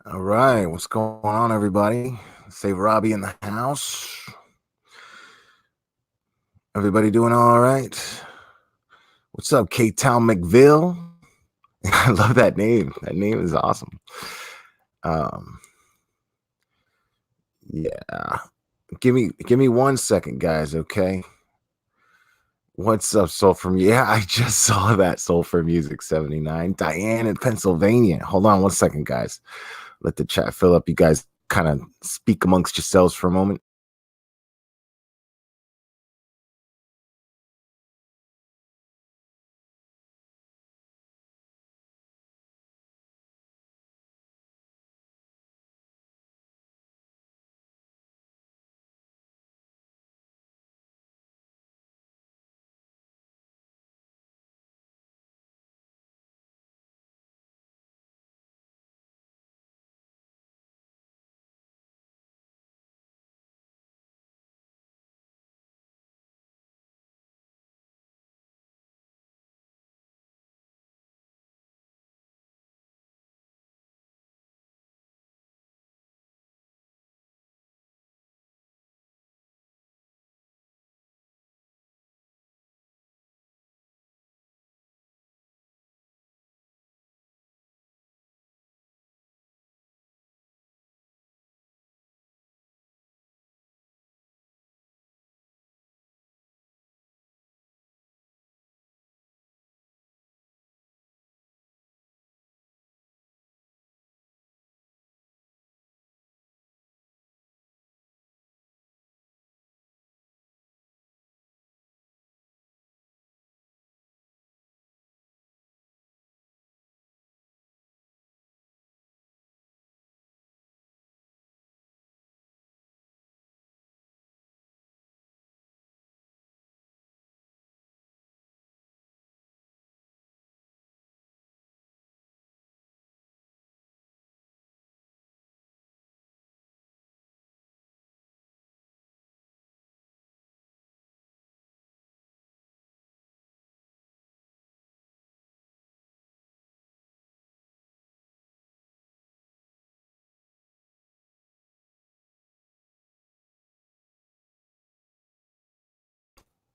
All right, what's going on, everybody? Save Robbie in the house. Everybody doing all right? What's up, K-Town McVille? I love that name. That name is awesome. Yeah. Give me 1 second, guys, okay? What's up, Soul from? Yeah, I just saw that Soul for Music 79. Diane in Pennsylvania. Hold on 1 second, guys. Let the chat fill up. You guys kind of speak amongst yourselves for a moment.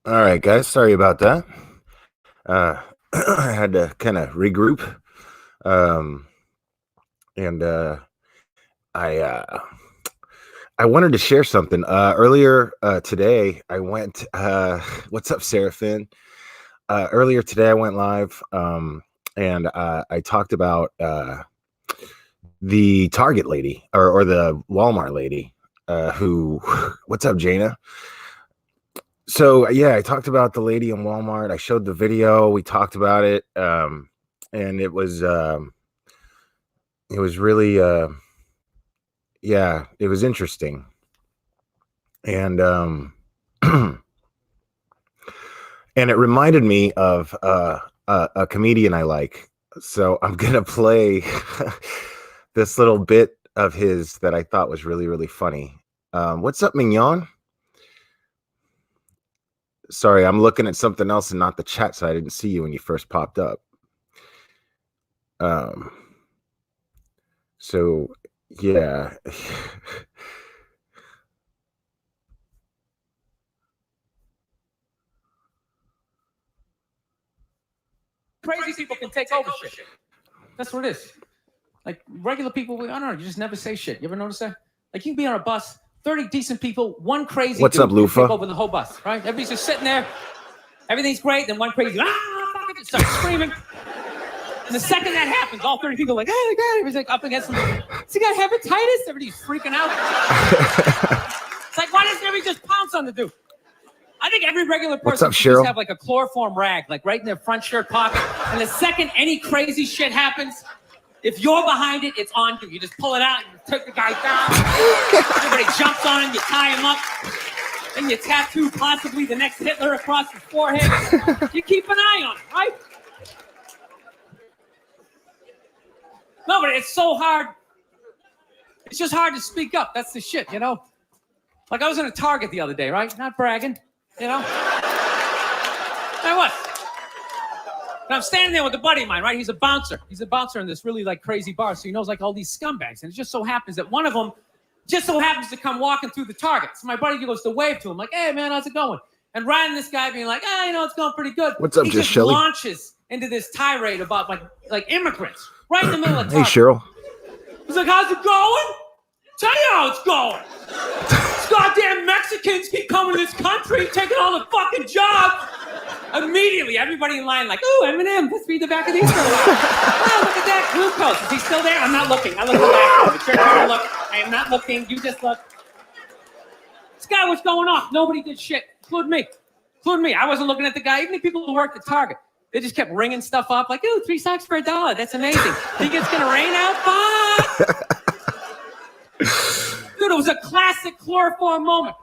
All right, guys. Sorry about that. I had to kind of regroup. And I wanted to share something. Earlier today, I went. What's up, Seraphin? Earlier today, I went live, and I talked about the Target lady or the Walmart lady. Who? What's up, Jana? So yeah, I talked about the lady in Walmart. I showed the video. We talked about it, and it was really yeah, it was interesting. And and it reminded me of a comedian I like. So I'm gonna play this little bit of his that I thought was really, really funny. What's up, Mignon? Sorry, I'm looking at something else and not the chat, so I didn't see you when you first popped up. So yeah. Crazy people can take over shit. That's what it is. Like regular people, I don't know, you just never say shit. You ever notice that? Like you can be on a bus, 30 decent people, one crazy What's dude up, Lufa? take over the whole bus, right? Everybody's just sitting there, everything's great, then one crazy starts screaming. And the second that happens, all 30 people are like, oh my God, everybody's like up against him. Does he got hepatitis? Everybody's freaking out. It's like, why doesn't everybody just pounce on the dude? I think every regular person should just have like a chloroform rag, like right in their front shirt pocket. And the second any crazy shit happens, if you're behind it, it's on you. You just pull it out and you take the guy down. Everybody jumps on him, you tie him up. Then you tattoo possibly the next Hitler across his forehead. You keep an eye on him, right? No, but it's so hard. It's just hard to speak up. That's the shit, you know? Like I was in a Target the other day, right? Not bragging. You know? And what? And I'm standing there with a buddy of mine, right? He's a bouncer. He's a bouncer in this really like crazy bar. So he knows like all these scumbags. And it just so happens that one of them just so happens to come walking through the Target. So my buddy goes to wave to him, like, hey, man, how's it going? And Ryan, this guy being like, it's going pretty good. What's up, he just just Shelly? launches into this tirade about like immigrants right in the middle of Target. Hey, Cheryl. He's like, how's it going? Tell you how it's going. These goddamn Mexicans keep coming to this country, taking all the fucking jobs. Immediately, everybody in line like, ooh, Eminem, let's read the back of these. Oh, look at that glucose. Is he still there? I'm not looking. I look at the church. I look. I am not looking. You just look. This guy was going off. Nobody did shit, including me. I wasn't looking at the guy. Even the people who worked at Target, they just kept ringing stuff up like, ooh, 3 socks for $1. That's amazing. Think it's gonna rain out? Dude, it was a classic chloroform moment.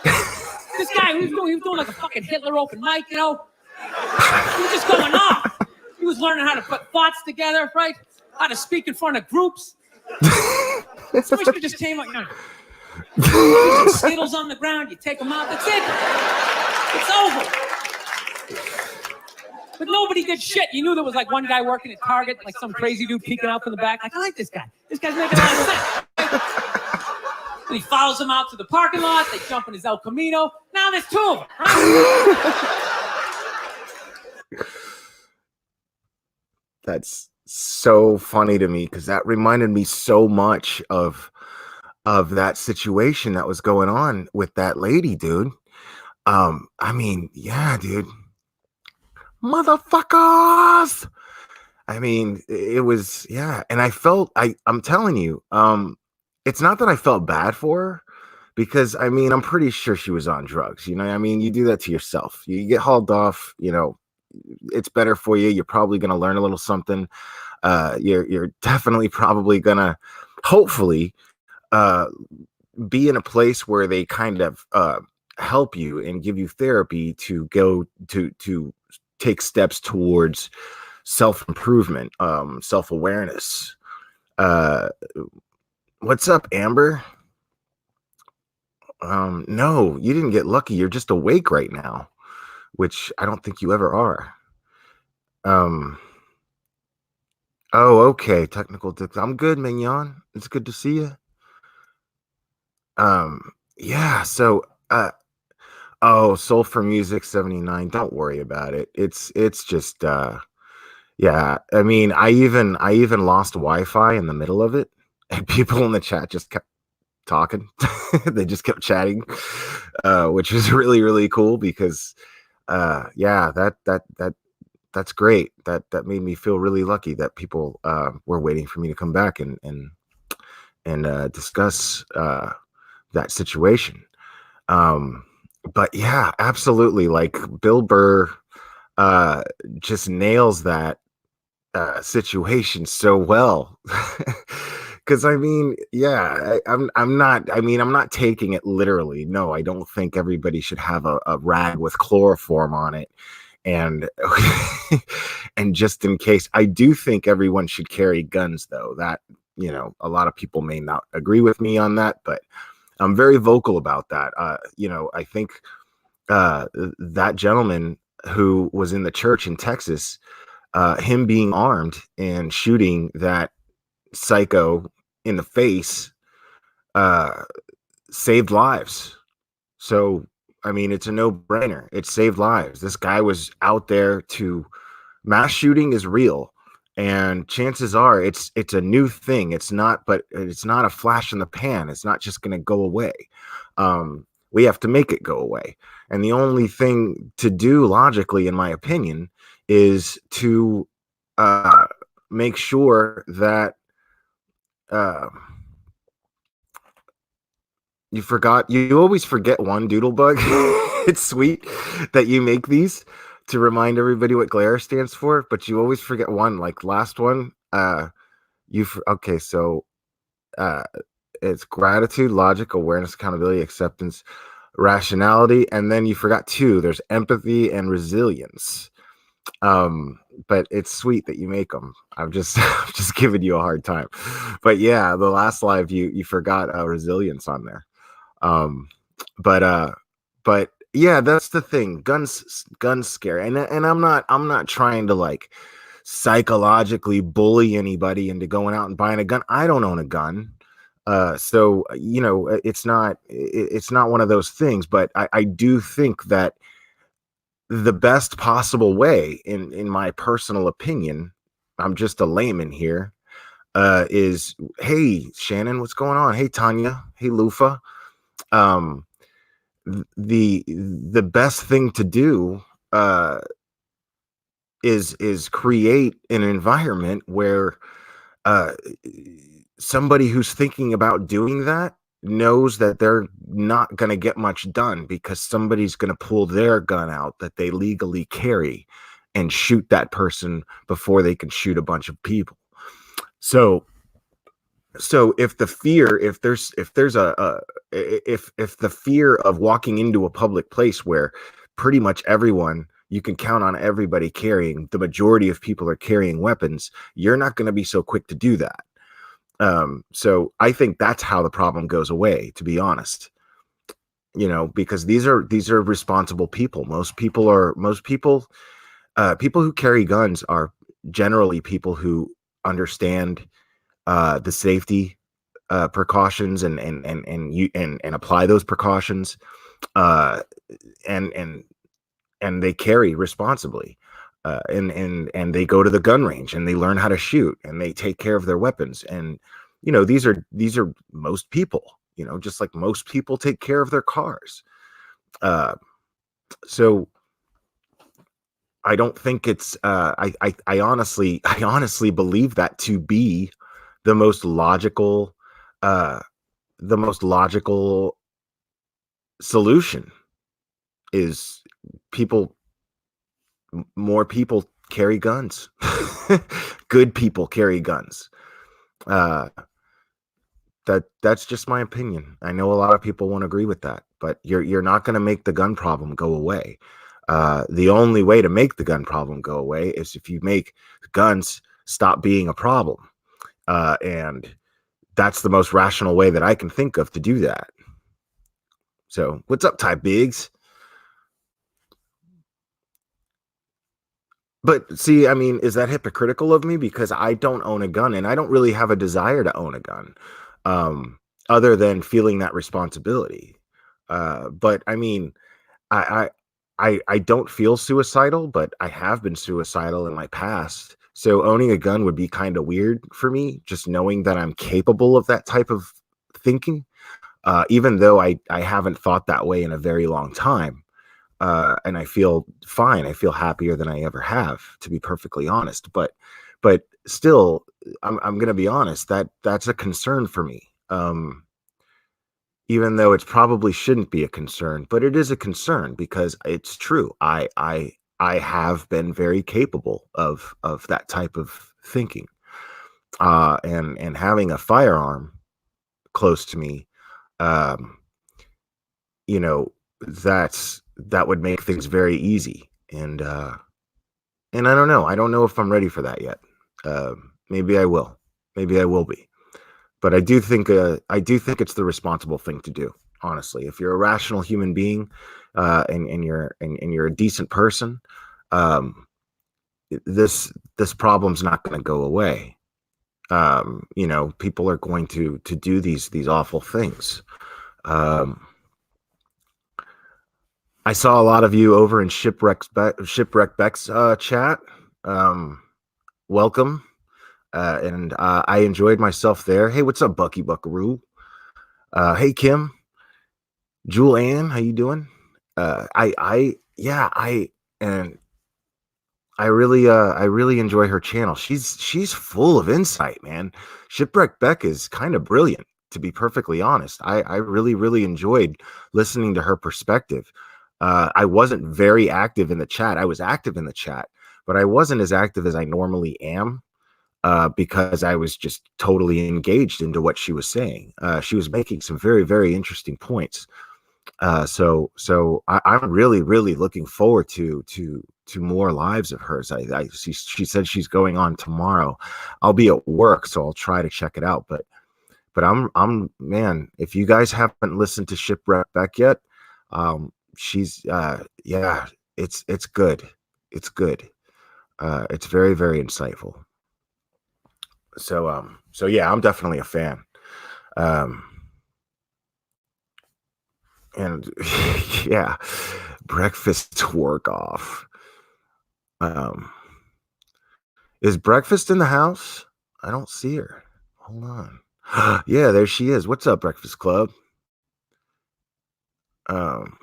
This guy, he was doing like a fucking Hitler open mic, you know? He was just going off. He was learning how to put thoughts together, right? How to speak in front of groups. Somebody should have just came up, you know, some Skittles on the ground, you take them out, that's it. It's over. But nobody did shit. You knew there was like one guy working at Target, like some crazy dude peeking out from the back. Like, I like this guy. This guy's making a lot of sense. And he follows him out to the parking lot. They jump in his El Camino. Now there's 2 of them. Right? That's so funny to me because that reminded me so much of that situation that was going on with that lady, dude. I mean, yeah, dude. Motherfuckers. I mean, it was, yeah. And I'm telling you, it's not that I felt bad for her because, I mean, I'm pretty sure she was on drugs. You know, I mean, you do that to yourself. You get hauled off, you know, it's better for you. You're probably going to learn a little something. You're definitely probably going to, hopefully, be in a place where they kind of help you and give you therapy to go to take steps towards self-improvement, self-awareness. What's up, Amber? No, you didn't get lucky. You're just awake right now, which I don't think you ever are. Oh, okay. Technical. I'm good, Mignon. It's good to see you. Yeah. So, Soul for Music 79. Don't worry about it. It's just, yeah. I mean, I even lost Wi-Fi in the middle of it, and people in the chat just kept talking. They just kept chatting, which was really, really cool because, yeah, that's great. That made me feel really lucky that people were waiting for me to come back and discuss that situation. But yeah, absolutely. Like Bill Burr just nails that situation so well. Because I mean, yeah, I'm not taking it literally. No, I don't think everybody should have a rag with chloroform on it. And and just in case, I do think everyone should carry guns, though. That, you know, a lot of people may not agree with me on that, but I'm very vocal about that. You know, I think that gentleman who was in the church in Texas, him being armed and shooting that psycho in the face, saved lives. So, I mean, it's a no-brainer. It saved lives. This guy was out there to, mass shooting is real. And chances are it's a new thing. It's not a flash in the pan. It's not just going to go away. We have to make it go away. And the only thing to do logically, in my opinion, is to make sure that you always forget one doodlebug. It's sweet that you make these to remind everybody what glare stands for, but you always forget one, like last one. Okay, so it's gratitude, logic, awareness, accountability, acceptance, rationality, and then you forgot 2. There's empathy and resilience. But it's sweet that you make them. I'm just giving you a hard time. But yeah, the last live you forgot resilience on there. But Yeah, that's the thing. Guns scary. And I'm not trying to like psychologically bully anybody into going out and buying a gun. I don't own a gun. So it's not one of those things, but I do think that the best possible way, in my personal opinion, I'm just a layman here, is, hey Shannon, what's going on? Hey Tanya, hey Lufa. Um the best thing to do uh is create an environment where uh somebody who's thinking about doing that knows that they're not going to get much done, because somebody's going to pull their gun out that they legally carry and shoot that person before they can shoot a bunch of people. So if the fear, if there's if the fear of walking into a public place where pretty much everyone, you can count on everybody carrying, the majority of people are carrying weapons, you're not going to be so quick to do that. So I think that's how the problem goes away, to be honest. Because these are responsible people. People who carry guns are generally people who understand the safety precautions, and apply those precautions, uh, and they carry responsibly, and they go to the gun range and they learn how to shoot and they take care of their weapons. And these are most people, just like most people take care of their cars. Uh, so I don't think it's I honestly believe that to be the most logical uh the most logical solution is people more people carry guns. Good people carry guns. uh that's just my opinion. I know a lot of people won't agree with that, but you're not going to make the gun problem go away. The only way to make the gun problem go away is if you make guns stop being a problem, and that's the most rational way that I can think of to do that. So what's up, Ty Biggs? But see, I mean, is that hypocritical of me? Because I don't own a gun and I don't really have a desire to own a gun, um, other than feeling that responsibility. But I mean, I don't feel suicidal, but I have been suicidal in my past. So owning a gun would be kind of weird for me, just knowing that I'm capable of that type of thinking, even though I haven't thought that way in a very long time. And I feel fine. I feel happier than I ever have, to be perfectly honest. But still, I'm going to be honest, that's a concern for me. Even though it probably shouldn't be a concern, but it is a concern because it's true. I have been very capable of that type of thinking, and having a firearm close to me, um, you know, that would make things very easy. And I don't know. I don't know if I'm ready for that yet. Maybe I will. Maybe I will be. But I do think it's the responsible thing to do. Honestly, if you're a rational human being, and you're a decent person, um, this problem's not going to go away. People are going to do these awful things. Um, I saw a lot of you over in Shipwreck Beck's chat. Welcome. And I enjoyed myself there. Hey, what's up, Bucky Buckaroo? Hey, Kim, Jewel Ann, how you doing? Yeah, I really enjoy her channel. She's full of insight, man. Shipwreck Beck is kind of brilliant, to be perfectly honest. I really, really enjoyed listening to her perspective. I wasn't very active in the chat. I was active in the chat, but I wasn't as active as I normally am, because I was just totally engaged into what she was saying. She was making some very, very interesting points. So I'm really, really looking forward to more lives of hers. She said she's going on tomorrow. I'll be at work, so I'll try to check it out. But I'm man, if you guys haven't listened to Shipwreck Beck yet, she's yeah, it's good. It's good. It's very, very insightful. So yeah, I'm definitely a fan. Um, and yeah, breakfast twerk off. Um, is breakfast in the house? I don't see her. Hold on. Yeah, there she is. What's up, Breakfast Club? Um,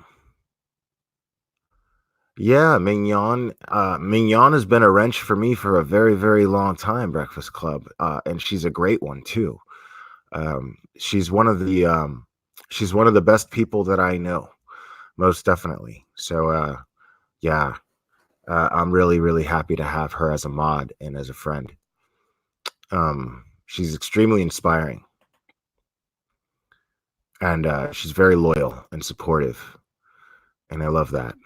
yeah, Mignon. Mignon has been a wrench for me for a very, very long time, Breakfast Club. And she's a great one too. She's one of the best people that I know, most definitely. So yeah, I'm really, really happy to have her as a mod and as a friend. She's extremely inspiring, and she's very loyal and supportive, and I love that.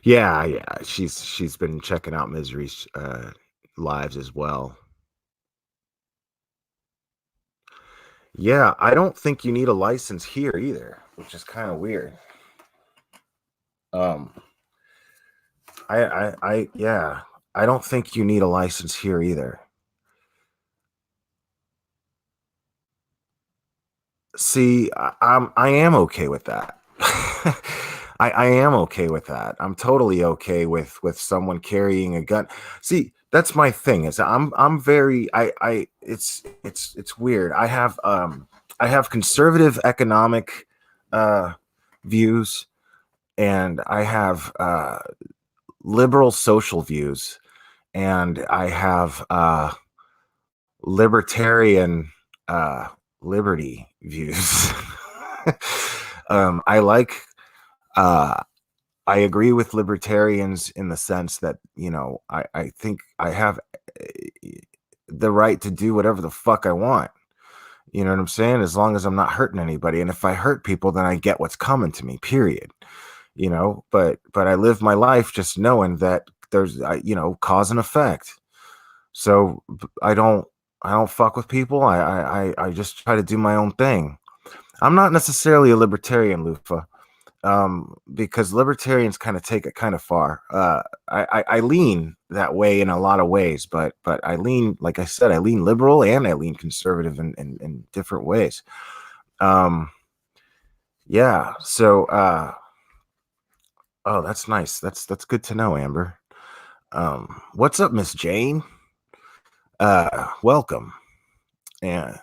Yeah, yeah, she's been checking out Misery's lives as well. Yeah, I don't think you need a license here either, which is kind of weird. Um, yeah, I don't think you need a license here either. See, I am okay with that. I am okay with that. I'm totally okay with someone carrying a gun. See, that's my thing. Is I'm very I it's weird. I have conservative economic views, and I have liberal social views, and I have libertarian uh liberty views. I like uh I agree with libertarians in the sense that, I think I have the right to do whatever the fuck I want. You know what I'm saying? As long as I'm not hurting anybody. And if I hurt people, then I get what's coming to me, period. But I live my life just knowing that there's cause and effect. So I don't fuck with people. I just try to do my own thing. I'm not necessarily a libertarian, Lufa, because libertarians kind of take it kind of far. I lean that way in a lot of ways, but I lean, like I said, I lean liberal and I lean conservative in different ways. Um, yeah. So, oh, that's nice. That's good to know, Amber. What's up, Miss Jane? Welcome. And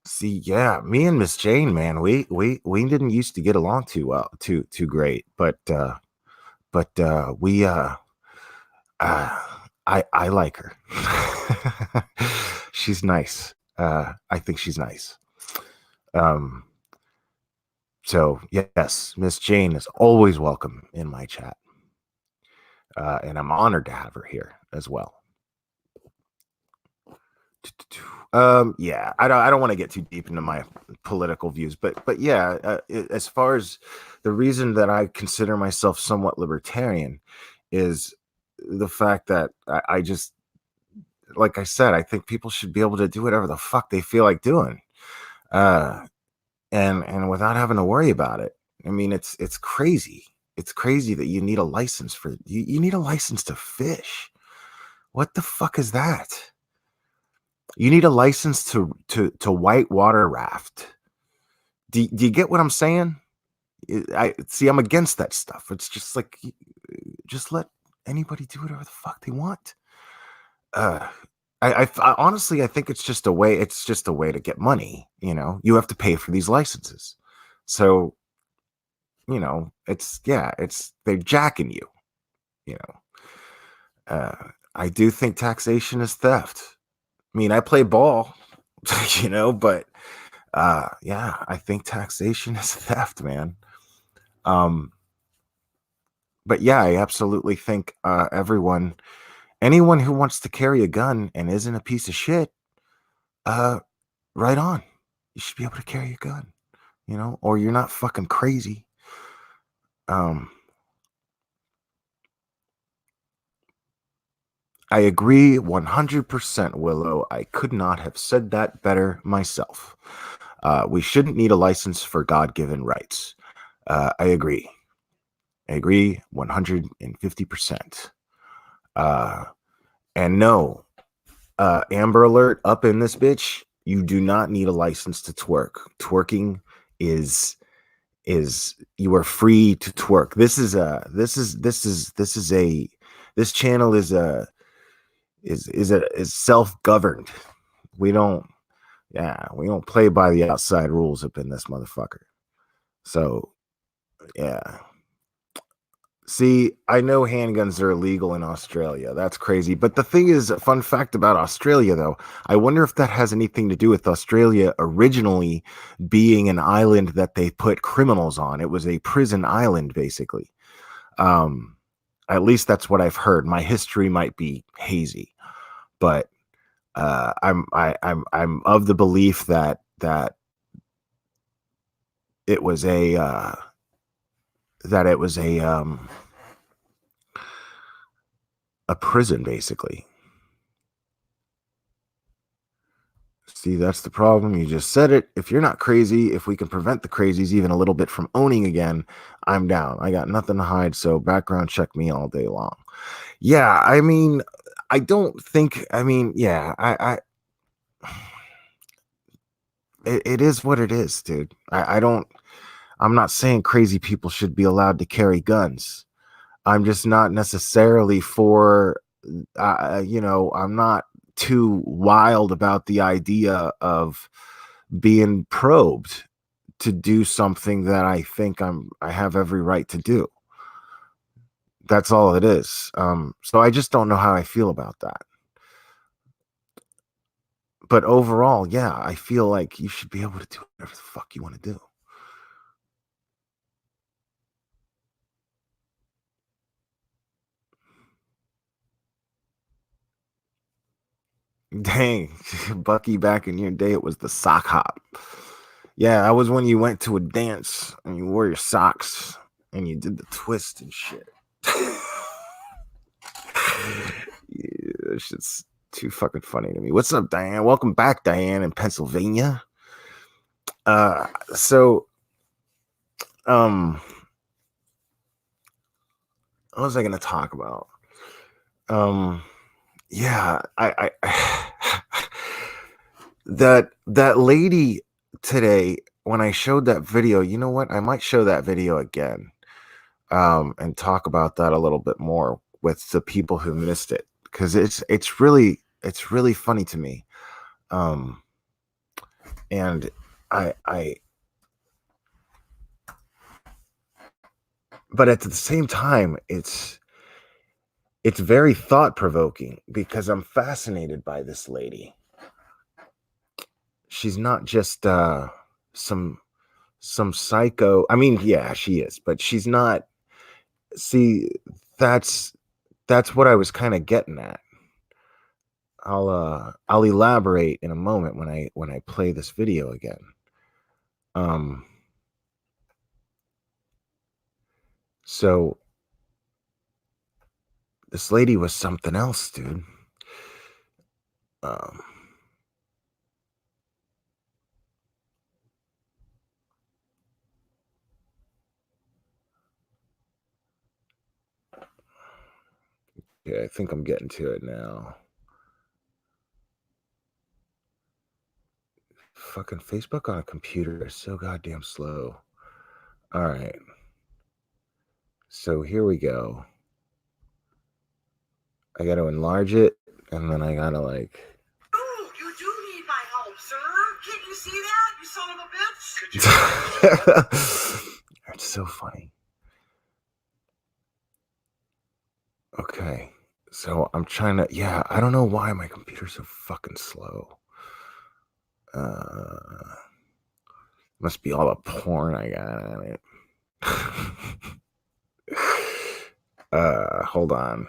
see, yeah, me and Miss Jane, man, we didn't used to get along too well, too great, but we uh I like her. She's nice. I think she's nice. Um, so yes, Miss Jane is always welcome in my chat. And I'm honored to have her here as well. Yeah, I don't want to get too deep into my political views, but yeah, as far as the reason that I consider myself somewhat libertarian is the fact that I just, like I said, I think people should be able to do whatever the fuck they feel like doing, uh, and without having to worry about it. I mean, it's crazy. It's crazy that you need a license for you need a license to fish. What the fuck is that? You need a license to whitewater raft. Do you get what I'm saying? I see. I'm against that stuff. It's just like, just let anybody do whatever the fuck they want. Uh, I honestly, I think it's just a way. It's just a way to get money. You have to pay for these licenses, so it's they're jacking you. You I do think taxation is theft. I mean, I play ball, but yeah, I think taxation is theft, man. Um, but yeah, I absolutely think anyone who wants to carry a gun and isn't a piece of shit, uh, right on. You should be able to carry a gun, or you're not fucking crazy. Um, I agree 100%, Willow. I could not have said that better myself. We shouldn't need a license for God-given rights. I agree. I agree 150%. And no, Amber Alert up in this bitch. You do not need a license to twerk. Twerking is you are free to twerk. This channel is self-governed. We don't play by the outside rules up in this motherfucker. So yeah. See, I know handguns are illegal in Australia. That's crazy. But the thing is, a fun fact about Australia, though, I wonder if that has anything to do with Australia originally being an island that they put criminals on. It was a prison island, basically. At least that's what I've heard. My history might be hazy, but I'm of the belief that it was a prison, basically. See, that's the problem. You just said it. If you're not crazy, if we can prevent the crazies even a little bit from owning again, I'm down. I got nothing to hide, so background check me all day long. Yeah, I mean, I don't think, I mean, yeah, it is what it is, dude. I'm not saying crazy people should be allowed to carry guns. I'm just not necessarily for, I'm not too wild about the idea of being probed to do something that I think I have every right to do. That's all it is. So I just don't know how I feel about that. But overall, yeah, I feel like you should be able to do whatever the fuck you want to do. Dang, Bucky, back in your day, it was the sock hop. Yeah, that was when you went to a dance and you wore your socks and you did the twist and shit. Yeah, it's just too fucking funny to me. What's up, Diane? Welcome back, Diane, in Pennsylvania. So, what was I going to talk about? Yeah, I that lady today, when I showed that video, you know what? I might show that video again, and talk about that a little bit more with the people who missed it, because it's really funny to me. And but at the same time, it's very thought-provoking because I'm fascinated by this lady. She's not just some psycho. I mean, yeah, she is, but she's not. See, that's what I was kind of getting at. I'll elaborate in a moment when I play this video again. So this lady was something else, dude. Yeah, I think I'm getting to it now. Fucking Facebook on a computer is so goddamn slow. All right. So here we go. I got to enlarge it, and then I got to like... Oh, you do need my help, sir. Can't you see that, you son of a bitch? That's so funny. Okay. So I'm trying to... Yeah, I don't know why my computer's so fucking slow. Must be all the porn I got on it. Hold on.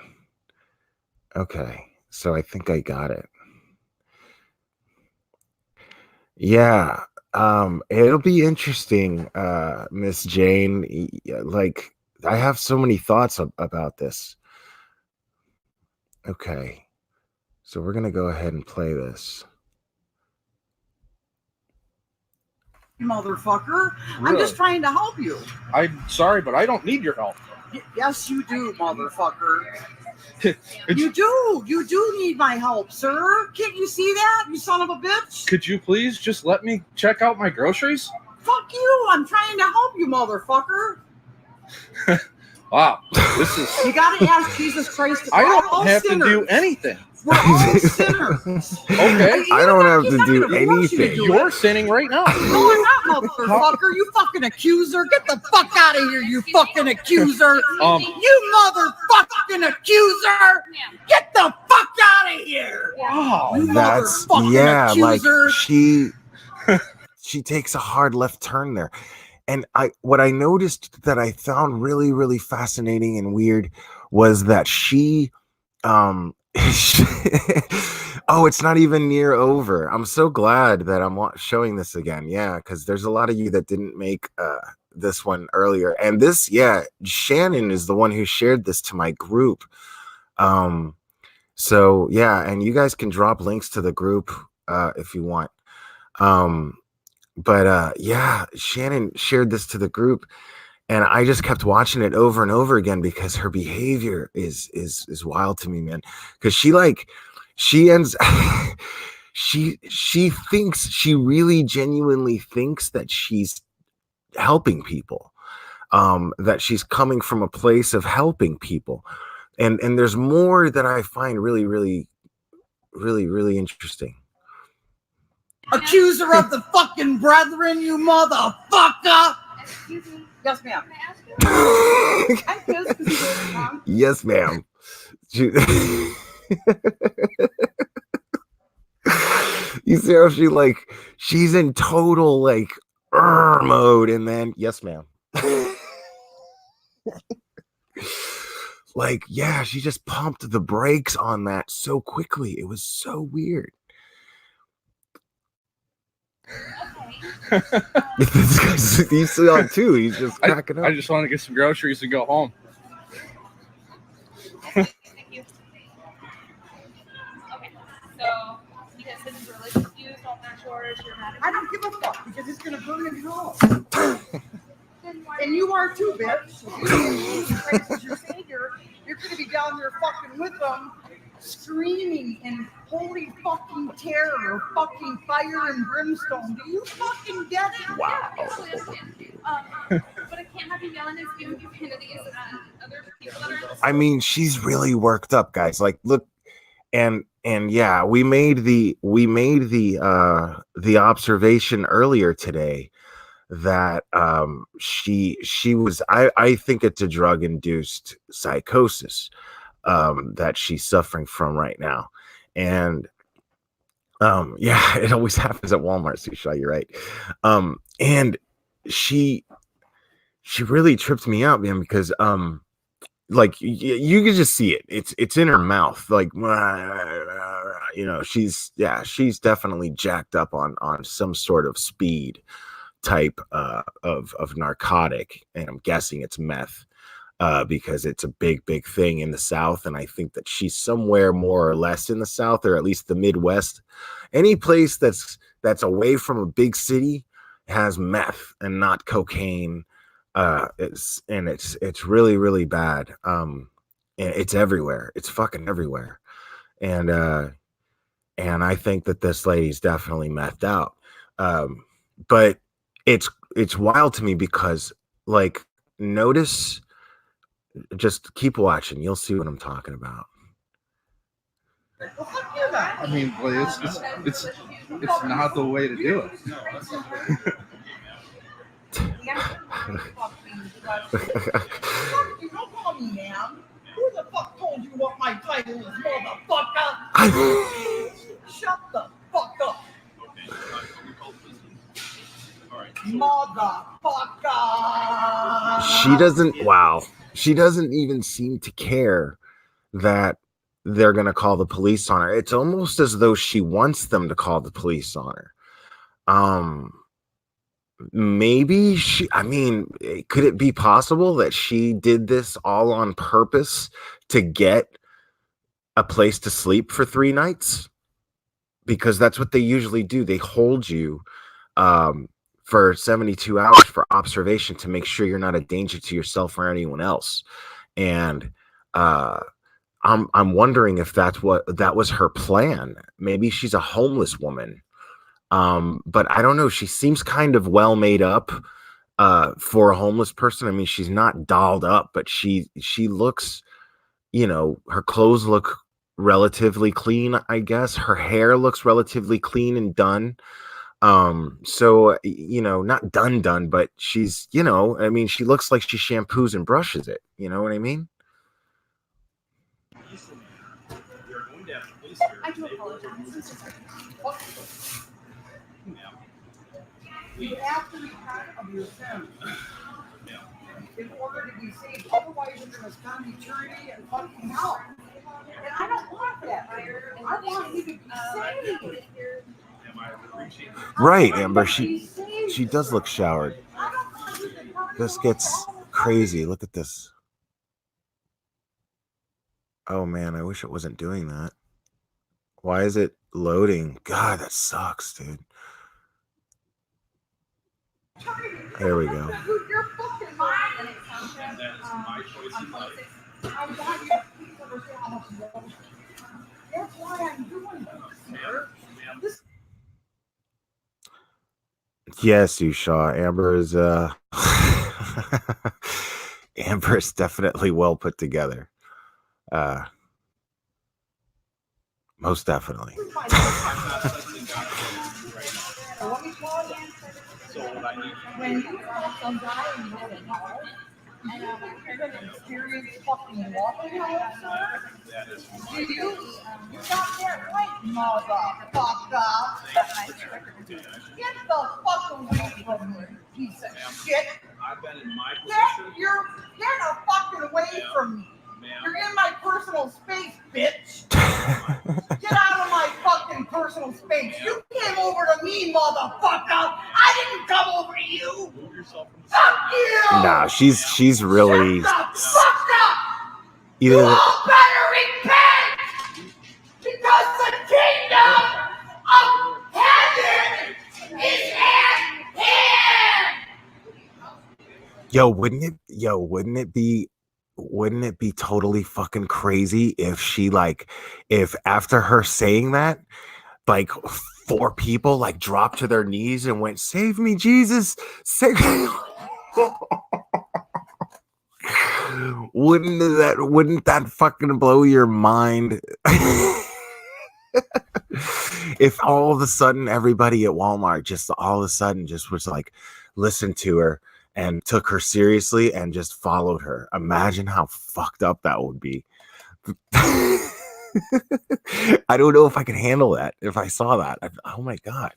Okay, so I think I got it. Yeah, it'll be interesting, Miss Jane. Like, I have so many thoughts about this. Okay, so we're gonna go ahead and play this. you motherfucker. I'm Really? just trying to help you. I'm sorry, but I don't need your help. Yes, you do, motherfucker. Could You do need my help, sir. Can't you see that, you son of a bitch? Could you please just let me check out my groceries? Fuck you, I'm trying to help you, motherfucker. Wow, this is. You gotta ask Jesus Christ. I We're don't all have sinners. to do anything. We're all sinners. Okay. I don't have to do anything. You're sinning right now. No, I'm not, motherfucker. You fucking accuser. Get the fuck out of here, you fucking accuser. You motherfucking accuser. Get the fuck out of here. Wow. You That's motherfucking yeah, accuser. like she takes a hard left turn there. And what I noticed that I found really, really fascinating and weird was that she oh, it's not even near over. I'm so glad that I'm showing this again. Yeah, because there's a lot of you that didn't make this one earlier. And this, yeah, Shannon is the one who shared this to my group. So yeah, and you guys can drop links to the group if you want. But yeah, Shannon shared this to the group, and I just kept watching it over and over again because her behavior is wild to me, man. Because she ends she thinks, she really genuinely thinks that she's helping people, that she's coming from a place of helping people, and there's more that I find really, really, really, really interesting. Accuser of the fucking brethren, you motherfucker. Excuse me. Yes, ma'am. Can I ask you? I'm pissed because you did it wrong. Yes, ma'am. You see how she's in total mode, and then yes, ma'am. Yeah, she just pumped the brakes on that so quickly. It was so weird. This guy's, you saw it too. He's just cracking up. I just want to get some groceries and go home. Thank you. Okay, so because this is religious views, so I'm not sure if you're mad at I don't give a fuck because it's gonna burn in hell. And you are too, bitch. Jesus Christ is your savior. You're gonna be down there fucking with them, screaming in holy fucking terror, fucking fire and brimstone. Do you fucking get it? Wow. I totally understand. But I can't have you yelling and spewing profanities at other people that are. I mean, she's really worked up, guys. Like, look, and yeah, we made the observation earlier today that she was, I think it's a drug induced psychosis that she's suffering from right now. And yeah, it always happens at Walmart, Susha, you're right. And she really tripped me out, man, because like you can just see it. It's in her mouth, like, you know, she's definitely jacked up on some sort of speed type of narcotic, and I'm guessing it's meth, because it's a big thing in the South, and I think that she's somewhere more or less in the South, or at least the Midwest. Any place that's away from a big city has meth and not cocaine. It's really, really bad. And it's everywhere. It's fucking everywhere. And I think that this lady's definitely methed out. But it's wild to me because, like, notice, just keep watching. You'll see what I'm talking about. I mean, boy, it's not the way to do it. You don't call me ma'am. Who the fuck told you what my title is, motherfucker? Shut the fuck up. Motherfucker. She doesn't even seem to care that they're going to call the police on her. It's almost as though she wants them to call the police on her. Maybe could it be possible that she did this all on purpose to get a place to sleep for 3 nights? Because that's what they usually do. They hold you for 72 hours for observation to make sure you're not a danger to yourself or anyone else. And I'm wondering if that was her plan. Maybe she's a homeless woman. But I don't know. She seems kind of well made up for a homeless person. I mean, she's not dolled up, but she looks, her clothes look relatively clean, I guess. Her hair looks relatively clean and done. So, not done, but she's, I mean, she looks like she shampoos and brushes it. You know what I mean? I do apologize. You have to repent of your sins in order to be saved. Otherwise, you're going to spend eternity in fucking hell. And I don't want that. I want you to be saved. Right, Amber. She does look showered. This gets crazy. Look at this. Oh man, I wish it wasn't doing that. Why is it loading? God, that sucks, dude. There we go. You're fucking lying. I want you to please understand how much love. That's why I'm doing this. Yes, you Shaw. Amber is Amber is definitely well put together. Most definitely. When you have some guy and you don't know, and you're going to experience fucking walking you got that right, motherfucker. Get the fuck away from me, piece of shit. Get the fucking away from me. You're in my personal space, bitch. Get out of my fucking personal space. You came over to me, motherfucker. I didn't come over to you. Fuck you. Nah, she's really. Shut the fuck up. Either You all better repent, because the kingdom of heaven is at hand. wouldn't it be totally fucking crazy if after her saying that, like 4 people like dropped to their knees and went, "Save me, Jesus, save me." Wouldn't that fucking blow your mind? If all of a sudden everybody at Walmart just all of a sudden just was like, listened to her and took her seriously and just followed her. Imagine how fucked up that would be. I don't know if I could handle that if I saw that. Oh my God.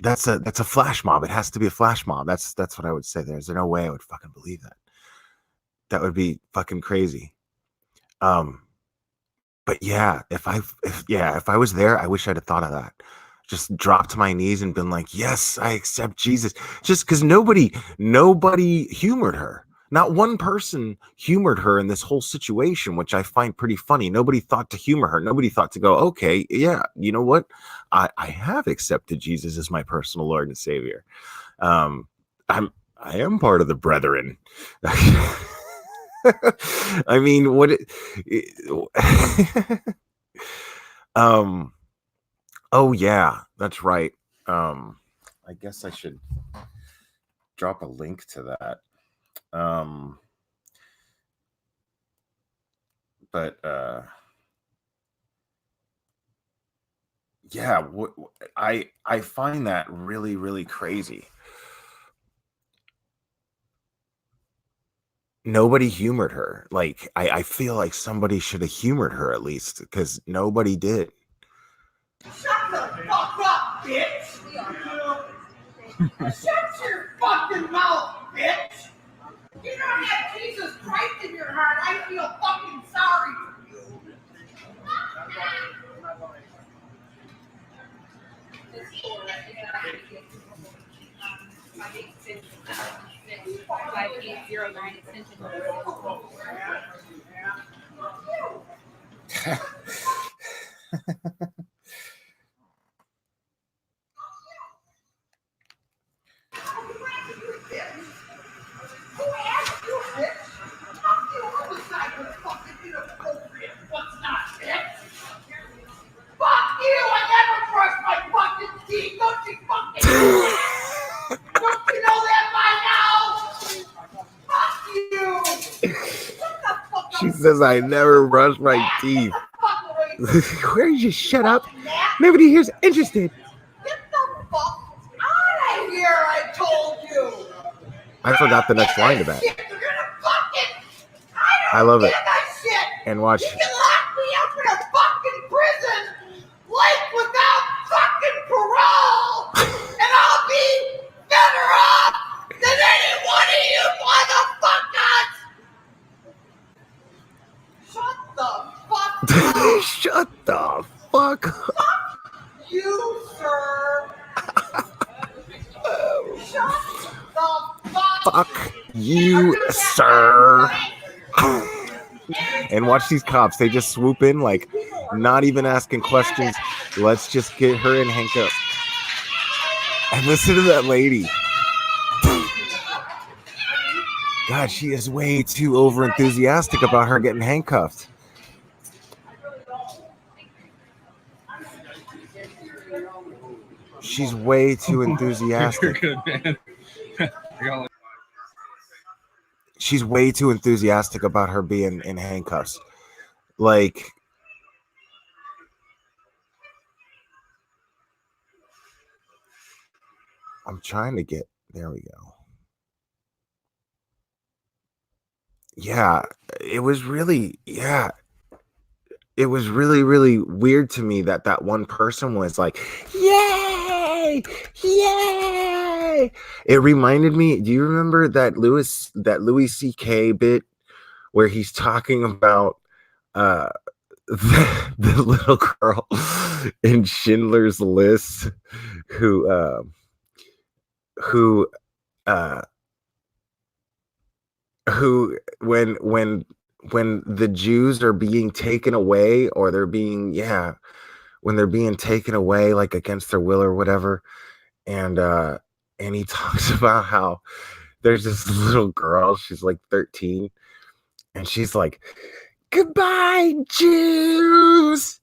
That's a flash mob. It has to be a flash mob. That's what I would say. There's no way I would fucking believe that. That would be fucking crazy. But yeah, if I was there, I wish I'd have thought of that. Just dropped to my knees and been like, "Yes, I accept Jesus." Just because nobody humored her. Not one person humored her in this whole situation, which I find pretty funny. Nobody thought to humor her. Nobody thought to go, "Okay, yeah, you know what? I have accepted Jesus as my personal Lord and Savior. I am part of the brethren." I mean, oh yeah, that's right. I guess I should drop a link to that. But yeah, I find that really, really crazy. Nobody humored her. Like, I feel like somebody should have humored her at least, because nobody did. Shut the fuck up, bitch. Shut your fucking mouth, bitch. You don't have Jesus Christ in your heart. I feel fucking sorry for you. She says I never brush my teeth. Where you shut up? Nobody here's interested. Get the fuck out of here, I told you. I forgot the next line to that. Shit, you're gonna fucking, I love it. give a shit. And watch. You can lock me up in a fucking prison, like without fucking parole, and I'll be better off than any one of you motherfuckers. Shut the fuck up. Shut the fuck up. Fuck you, sir. Shut the Fuck you, sir. And watch these cops. They just swoop in, like, not even asking questions. Let's just get her in handcuffs. And listen to that lady. God, she is way too over enthusiastic about her getting handcuffed. She's way too enthusiastic. You're good, man. She's way too enthusiastic about her being in handcuffs. Like, I'm trying to get, there we go. Yeah, it was really, it was really, really weird to me that that one person was like, yay, yay. It reminded me, do you remember that Louis C.K. bit where he's talking about the little girl in Schindler's List who when the Jews are being taken away, or they're being, when they're being taken away like against their will or whatever, and he talks about how there's this little girl, she's like 13, and she's like, goodbye, Jews.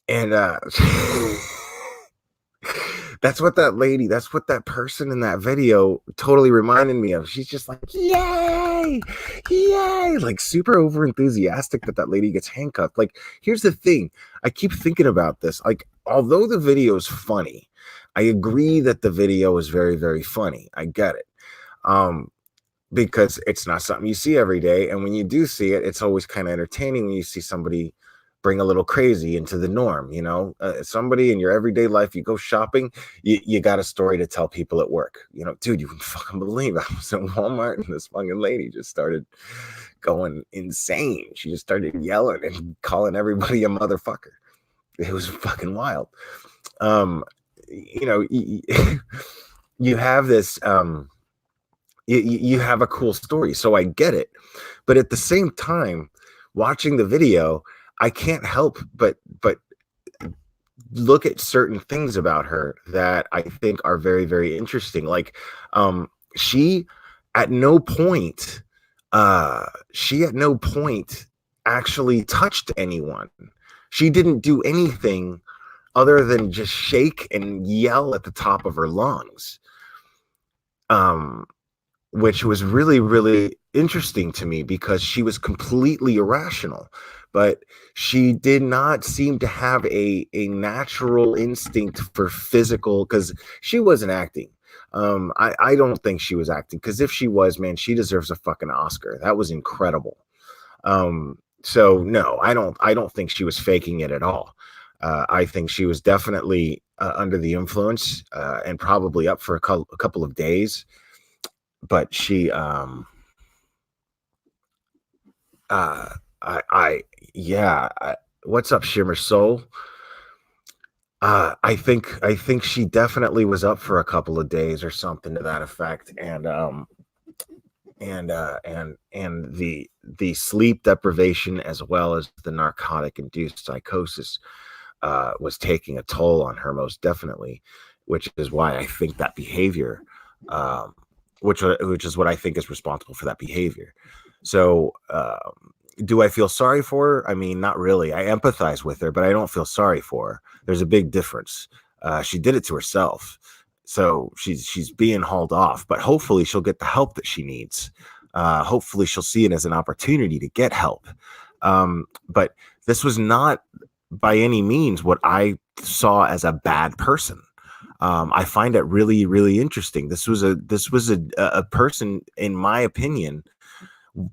And that's what that person in that video totally reminded me of. She's just like, yay, yay, like super over enthusiastic that lady gets handcuffed. Like, here's the thing. I keep thinking about this. Like, although the video is funny, I agree that the video is very, very funny. I get it. Because it's not something you see every day. And when you do see it, it's always kind of entertaining when you see somebody bring a little crazy into the norm, you know, somebody in your everyday life, you go shopping, you got a story to tell people at work, you know, dude, you wouldn't fucking believe I was in Walmart and this fucking lady just started going insane. She just started yelling and calling everybody a motherfucker. It was fucking wild. You know, you have this, you have a cool story, so I get it. But at the same time, watching the video, I can't help but look at certain things about her that I think are very, very interesting. Like, she at no point actually touched anyone. She didn't do anything other than just shake and yell at the top of her lungs. Which was really, really interesting to me because she was completely irrational, but she did not seem to have a natural instinct for physical, because she wasn't acting. I don't think she was acting, because if she was, man, she deserves a fucking Oscar. That was incredible. So no, I don't think she was faking it at all. I think she was definitely under the influence and probably up for a couple of days. But she, what's up, Shimmer Soul? I think she definitely was up for a couple of days or something to that effect, and the sleep deprivation as well as the narcotic induced psychosis was taking a toll on her, most definitely, which is why I think that behavior. Which is what I think is responsible for that behavior. So do I feel sorry for her? I mean, not really. I empathize with her, but I don't feel sorry for her. There's a big difference. She did it to herself. So she's being hauled off, but hopefully she'll get the help that she needs. Hopefully she'll see it as an opportunity to get help. But this was not by any means what I saw as a bad person. I find it really, really interesting. This was a person, in my opinion,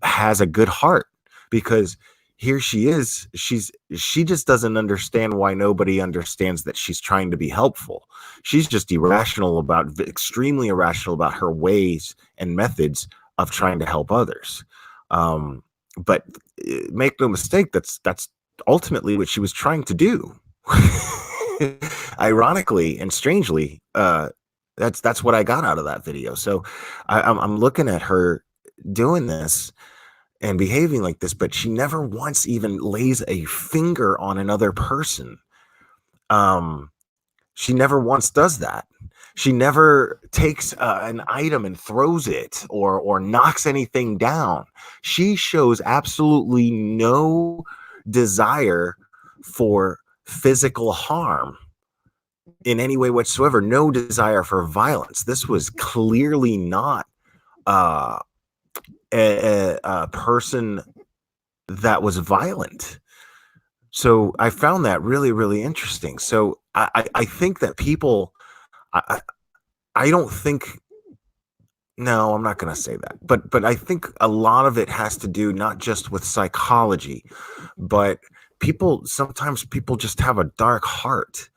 has a good heart, because here she is. She just doesn't understand why nobody understands that she's trying to be helpful. She's just extremely irrational about her ways and methods of trying to help others. But make no mistake, that's ultimately what she was trying to do. Ironically and strangely, that's what I got out of that video. So I'm looking at her doing this and behaving like this, but she never once even lays a finger on another person. She never once does that. She never takes an item and throws it or knocks anything down. She shows absolutely no desire for physical harm in any way whatsoever, no desire for violence. This was clearly not a person that was violent. So I found that really, really interesting. So I think that people, I don't think, no, I'm not going to say that, but I think a lot of it has to do not just with psychology, but sometimes people just have a dark heart,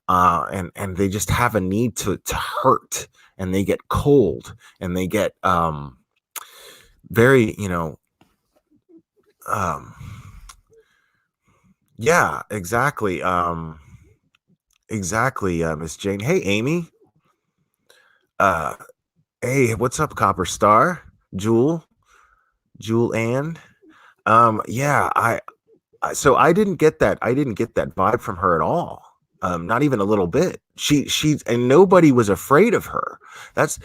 and they just have a need to hurt, and they get cold, and they get very, yeah, exactly. Exactly, Miss Jane. Hey, Amy. Hey, what's up, Copper Star? Jewel Ann. Yeah, so I didn't get that. I didn't get that vibe from her at all. Not even a little bit. And nobody was afraid of her. That's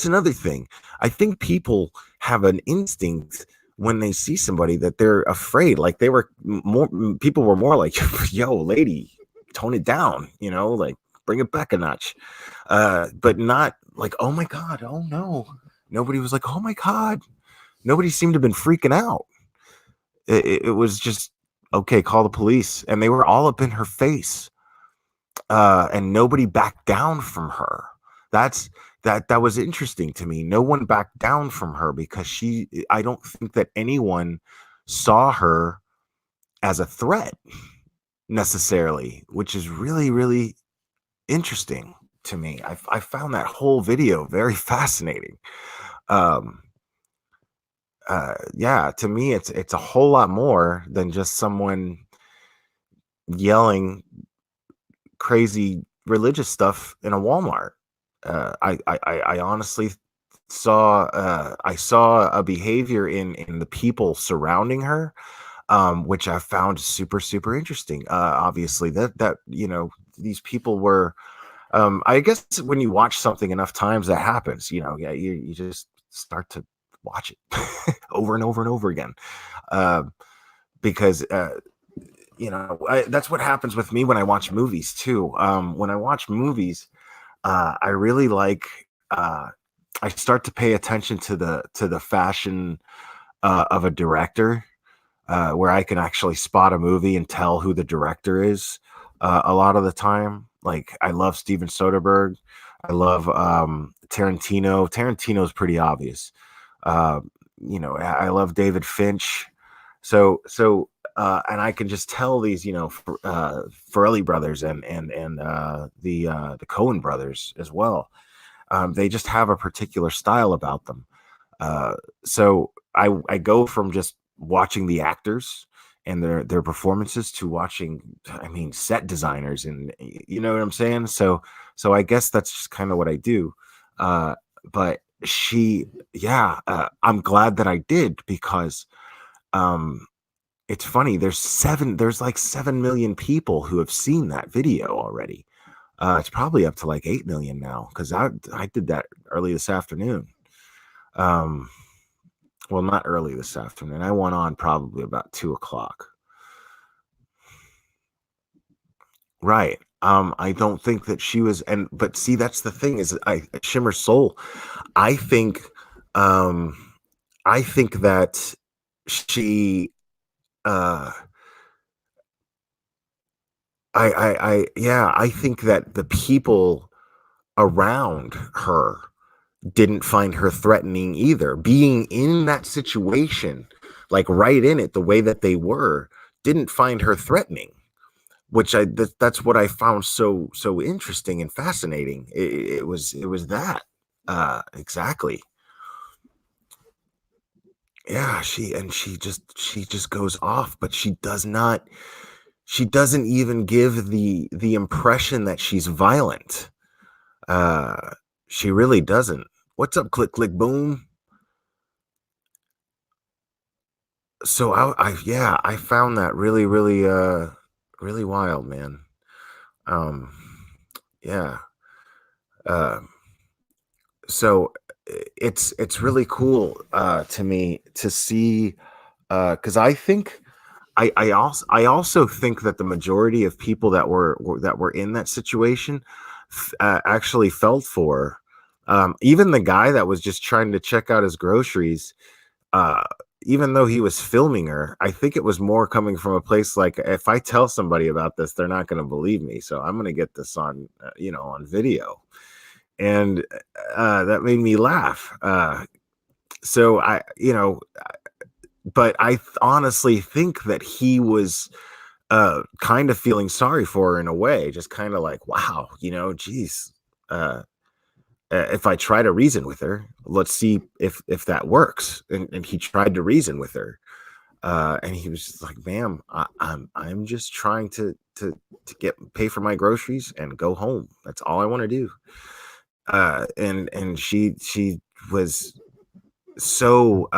another thing. I think people have an instinct when they see somebody that they're afraid. Like people were more like, yo, lady, tone it down, like bring it back a notch. But not like, oh my God, oh no. Nobody was like, oh my God. Nobody seemed to have been freaking out. It was just, okay, call the police. And they were all up in her face. And nobody backed down from her. That was interesting to me. No one backed down from her, because I don't think that anyone saw her as a threat necessarily, which is really, really interesting to me. I found that whole video very fascinating. Yeah, to me, it's a whole lot more than just someone yelling crazy religious stuff in a Walmart. I honestly saw I saw a behavior in the people surrounding her, which I found super, super interesting. Obviously, that these people were. I guess when you watch something enough times, that happens. Yeah, you just start to watch it over and over and over again, because that's what happens with me when I watch movies too. When I watch movies, I really like. I start to pay attention to the fashion of a director, where I can actually spot a movie and tell who the director is. A lot of the time, like I love Steven Soderbergh. I love Tarantino. Tarantino's pretty obvious. I love David Finch. So and I can just tell these, Farrelly brothers and the Coen brothers as well. They just have a particular style about them. So I go from just watching the actors and their performances to watching, set designers, and you know what I'm saying? So I guess that's just kind of what I do. But I'm glad that I did, because it's funny. There's like 7 million people who have seen that video already. It's probably up to like 8 million now, because I did that early this afternoon. Well, not early this afternoon. I went on probably about 2:00. Right. I don't think that she was, but see, that's the thing is, Shimmer Soul, I think, I think that she, uh, I think that the people around her didn't find her threatening either. Being in that situation, like right in it, the way that they were, didn't find her threatening. Which that's what I found so interesting and fascinating. It was that exactly. Yeah, she just goes off, but she doesn't even give the impression that she's violent. Uh, she really doesn't. What's up, click click boom? So I found that really wild, man. Um, yeah. Uh, so it's really cool to me to see because I also think that the majority of people that were in that situation actually felt for her. Even the guy that was just trying to check out his groceries, uh, even though he was filming her, I think it was more coming from a place like, if I tell somebody about this, they're not going to believe me, so I'm going to get this on on video. And that made me laugh. So but I honestly think that he was kind of feeling sorry for her in a way, just kind of like, wow, geez, uh, if I try to reason with her, let's see if that works. And he tried to reason with her, and he was just like, "Ma'am, I'm just trying to get pay for my groceries and go home. That's all I want to do." And she was so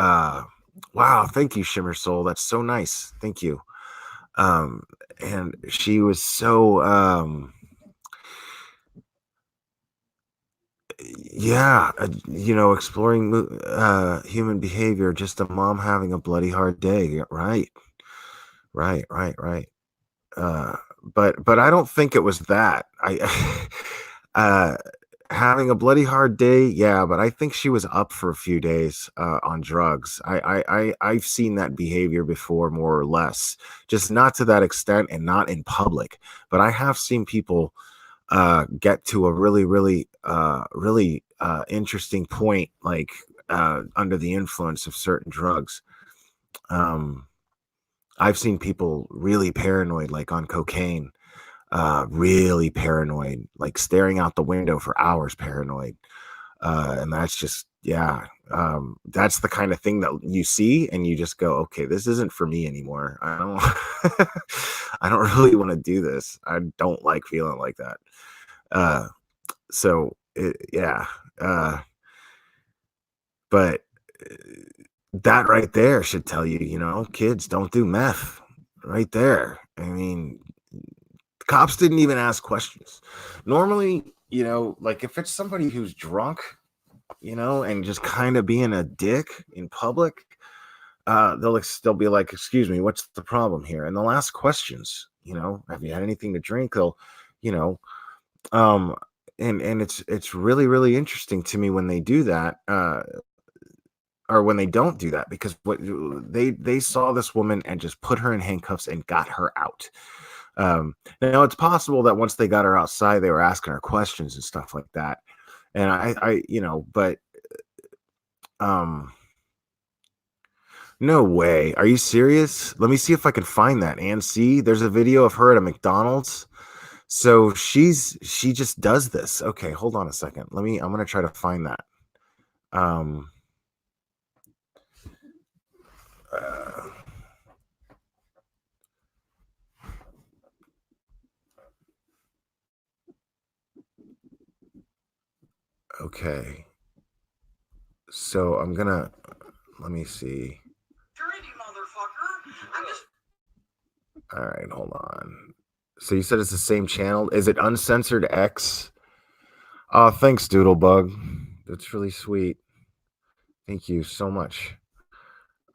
wow, thank you, Shimmer Soul. That's so nice. Thank you. Um, and she was so yeah, exploring human behavior, just a mom having a bloody hard day. Yeah, right, right. Uh, but I don't think it was that. I uh having a bloody hard day, yeah, but I think she was up for a few days on drugs. I've seen that behavior before, more or less, just not to that extent and not in public. But I have seen people get to a really interesting point, like under the influence of certain drugs. Um, I've seen people really paranoid, like on cocaine, really paranoid, like staring out the window for hours, paranoid. And that's just, yeah, that's the kind of thing that you see and you just go, okay, this isn't for me anymore. I don't, I don't really want to do this. I don't like feeling like that. Uh, yeah. Uh, but that right there should tell you, kids don't do meth right there. I mean, cops didn't even ask questions. Normally, like if it's somebody who's drunk, and just kind of being a dick in public, they'll be like, "Excuse me, what's the problem here?" And they'll ask questions. Have you had anything to drink? They'll, you know, um, and it's really interesting to me when they do that, or when they don't do that, because what they saw this woman and just put her in handcuffs and got her out. Now it's possible that once they got her outside, they were asking her questions and stuff like that. And but um, no way. Are you serious? Let me see if I can find that. And see, there's a video of her at a McDonald's. So she just does this. Okay, hold on a second. I'm gonna try to find that. Um, uh, okay. So let me see. All right, hold on. So you said it's the same channel. Is it Uncensored X? Oh, thanks, Doodlebug. That's really sweet. Thank you so much.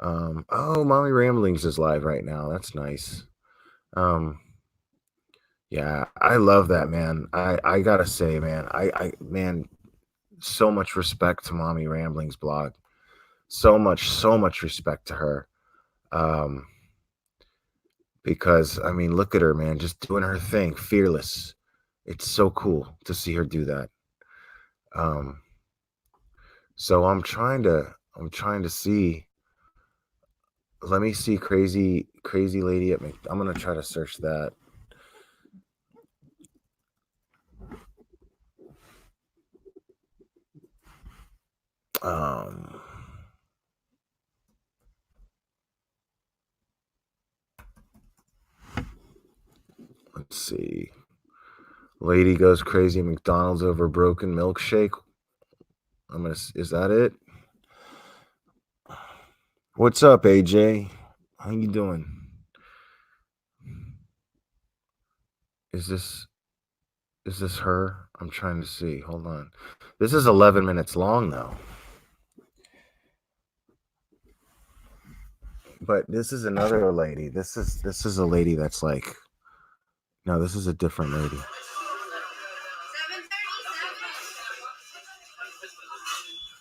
Oh, Mommy Ramblings is live right now. That's nice. Yeah, I love that, man. I gotta say, man, man, so much respect to Mommy Ramblings blog. So much respect to her. Because I mean, look at her, man, just doing her thing, fearless. It's so cool to see her do that. So I'm trying to see. Let me see crazy lady at I'm gonna try to search that. Let's see. Lady goes crazy at McDonald's over broken milkshake. Is that it? What's up, AJ? How you doing? Is this her? I'm trying to see. Hold on. This is 11 minutes long though. But this is another lady. This is a lady that's like, no, this is a different lady.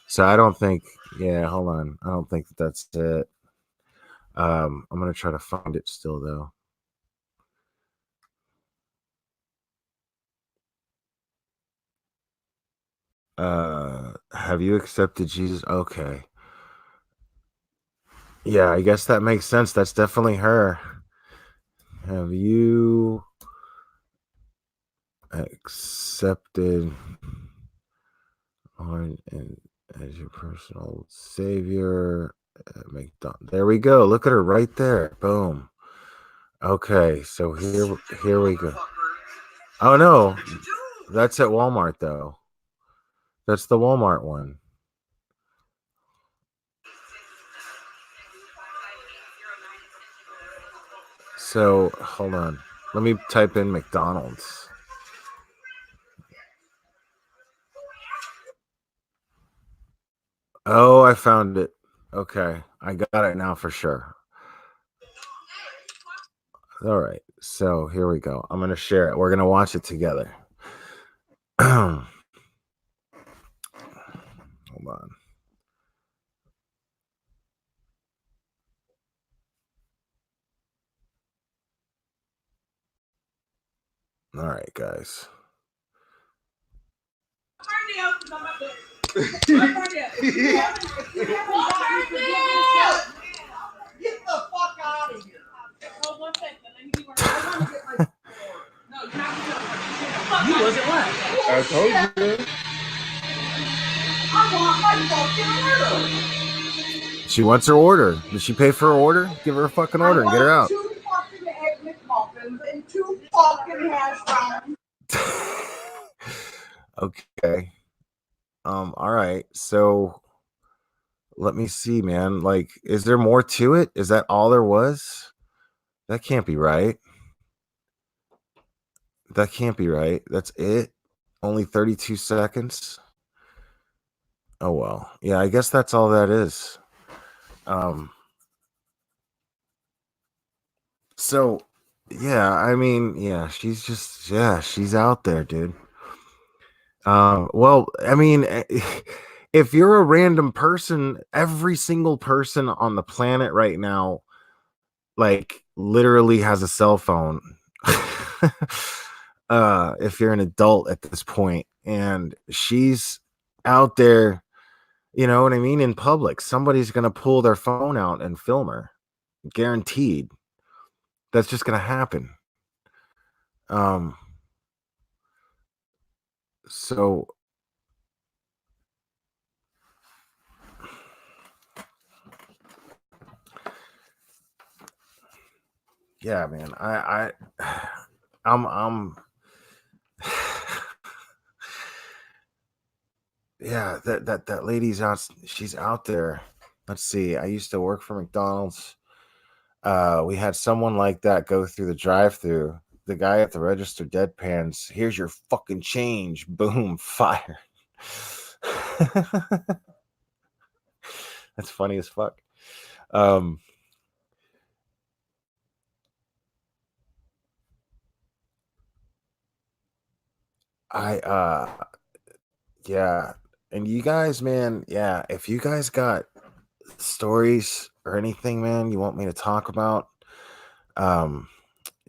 So I don't think, yeah, hold on. I don't think that's it. I'm gonna try to find it still though. Have you accepted Jesus? Okay. Yeah, I guess that makes sense. That's definitely her. Have you accepted Lord as your personal savior? McDonald. There we go. Look at her right there. Boom. Okay, so here we go. Oh no, that's at Walmart though. That's the Walmart one. So hold on. Let me type in McDonald's. Oh, I found it. Okay, I got it now for sure. All right, so here we go. I'm gonna share it. We're gonna watch it together. Hold on. All right, guys. Get the fuck out of here. Hold one second. Let me get my. No, you're not. You wasn't what? I told you. I want my fucking order. She wants her order. Did she pay for her order? Give her a fucking order and get her out. 2 fucking egg McMuffins and 2 fucking hash browns. Okay. All right. So let me see, man. Like, is there more to it? Is that all there was? That can't be right. That can't be right. That's it. Only 32 seconds. Oh well. Yeah, I guess that's all that is. So yeah, I mean, yeah, she's out there, dude. Well, I mean, if you're a random person, every single person on the planet right now, like, literally has a cell phone. If you're an adult at this point, and she's out there, you know what I mean, in public, somebody's gonna pull their phone out and film her. Guaranteed. That's just gonna happen. So yeah, man, I'm yeah, that lady's out. She's out there. Let's see. I used to work for McDonald's. We had someone like that go through the drive-through. The guy at the register deadpans, "Here's your fucking change." Boom, fire. That's funny as fuck. Yeah, and you guys, man, yeah, if you guys got stories or anything, man, you want me to talk about,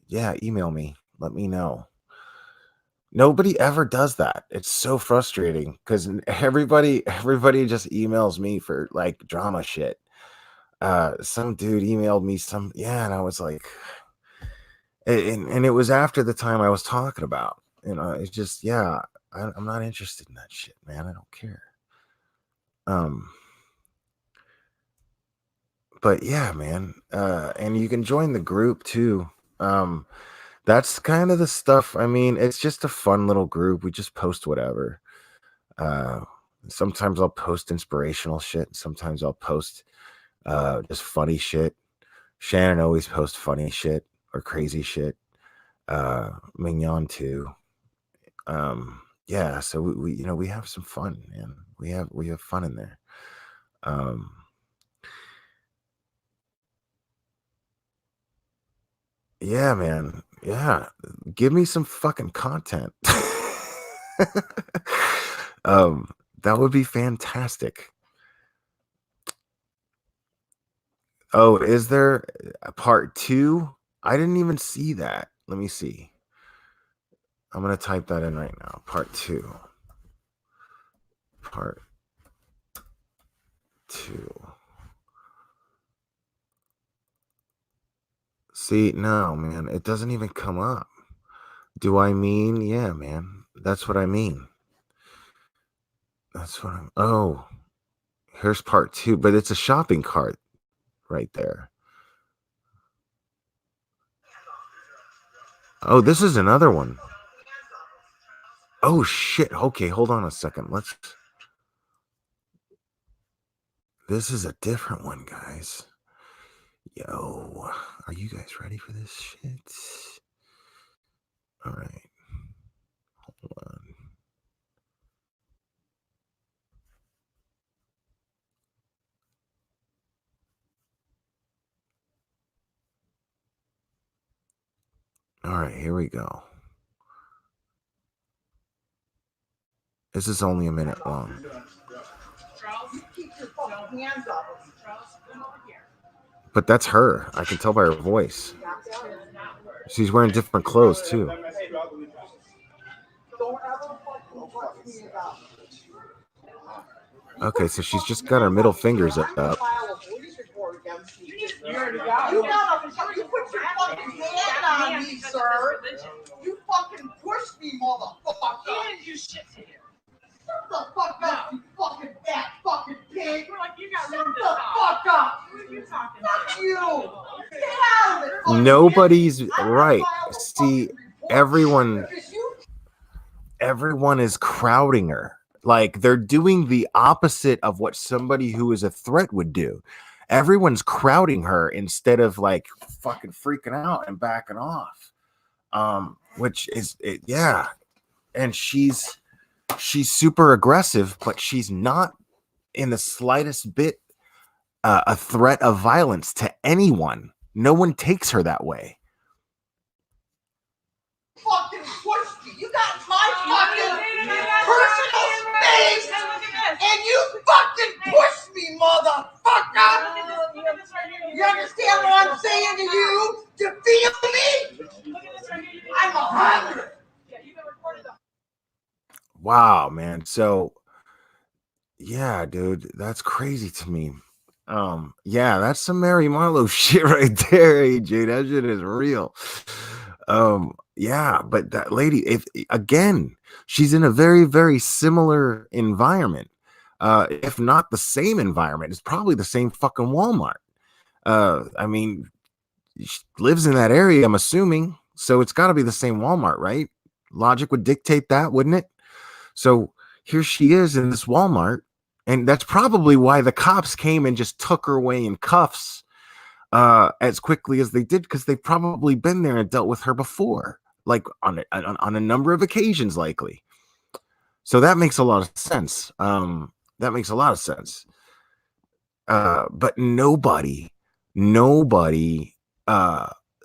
yeah, email me. Let me know. Nobody ever does that. It's so frustrating because everybody just emails me for like drama shit. Some dude emailed me some, yeah, and I was like, and it was after the time I was talking about. It's just, yeah, I'm not interested in that shit, man. I don't care. But yeah, man. And you can join the group too. That's kind of the stuff. I mean, it's just a fun little group. We just post whatever. Uh, Sometimes I'll post inspirational shit. Sometimes I'll post just funny shit. Shannon always posts funny shit or crazy shit. Mignon too. Yeah, so we have some fun, man. We have fun in there. Yeah, man. Yeah. Give me some fucking content. That would be fantastic. Oh, is there a part 2? I didn't even see that. Let me see. I'm going to type that in right now. Part 2. Part 2. See, no, man. It doesn't even come up. Do I mean? Yeah, man. That's what I mean. That's what I'm. Oh, here's part 2, but it's a shopping cart right there. Oh, this is another one. Oh shit. Okay, hold on a second. This is a different one, guys. Yo, are you guys ready for this shit? All right. Hold on. All right, here we go. This is only a minute long. But that's her. I can tell by her voice. She's wearing different clothes too. Okay, so she's just got her middle fingers up. You got you put your fucking hand on me, sir. You fucking pushed me, motherfucker. You didn't do shit to him. Shut the fuck up, you fucking fat fucking pig. We're like, you got Shut the fuck up. Who are you talking to? Fuck you. Get out of it. Nobody's right. See, everyone is crowding her. Like, they're doing the opposite of what somebody who is a threat would do. Everyone's crowding her instead of like fucking freaking out and backing off. Which is it, yeah. And she's super aggressive, but she's not in the slightest bit a threat of violence to anyone. No one takes her that way. Fucking pushed me. You got my fucking personal space, and you fucking pushed me, motherfucker. You understand what I'm saying to you? You feel me? I'm 100. Wow, man. So yeah, dude, that's crazy to me. Yeah, that's some Mary Marlowe shit right there, AJ. That shit is real. Yeah, but that lady, if again, she's in a very, very similar environment. If not the same environment, it's probably the same fucking Walmart. I mean, she lives in that area, I'm assuming, so it's got to be the same Walmart, right? Logic would dictate that, wouldn't it? So here she is in this Walmart, and that's probably why the cops came and just took her away in cuffs as quickly as they did, because they've probably been there and dealt with her before, like on a number of occasions, likely. So that makes a lot of sense. That makes a lot of sense. But nobody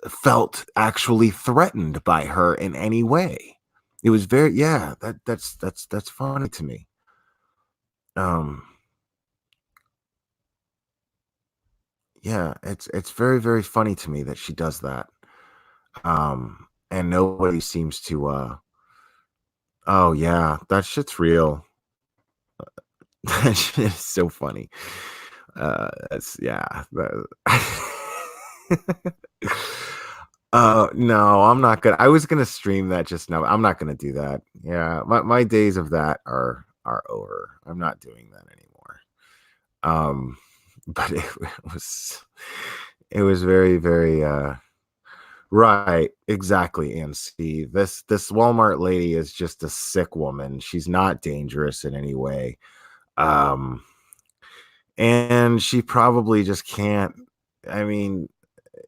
felt actually threatened by her in any way. It was very, yeah, that's funny to me. Yeah, it's very, very funny to me that she does that. And nobody seems to oh yeah, that shit's real. That shit is so funny. That's yeah. No, I'm not gonna. I was gonna stream that just now. I'm not gonna do that. Yeah, my days of that are over. I'm not doing that anymore. But it was very, very right, exactly, MC. This Walmart lady is just a sick woman. She's not dangerous in any way. Um, and she probably just can't. I mean,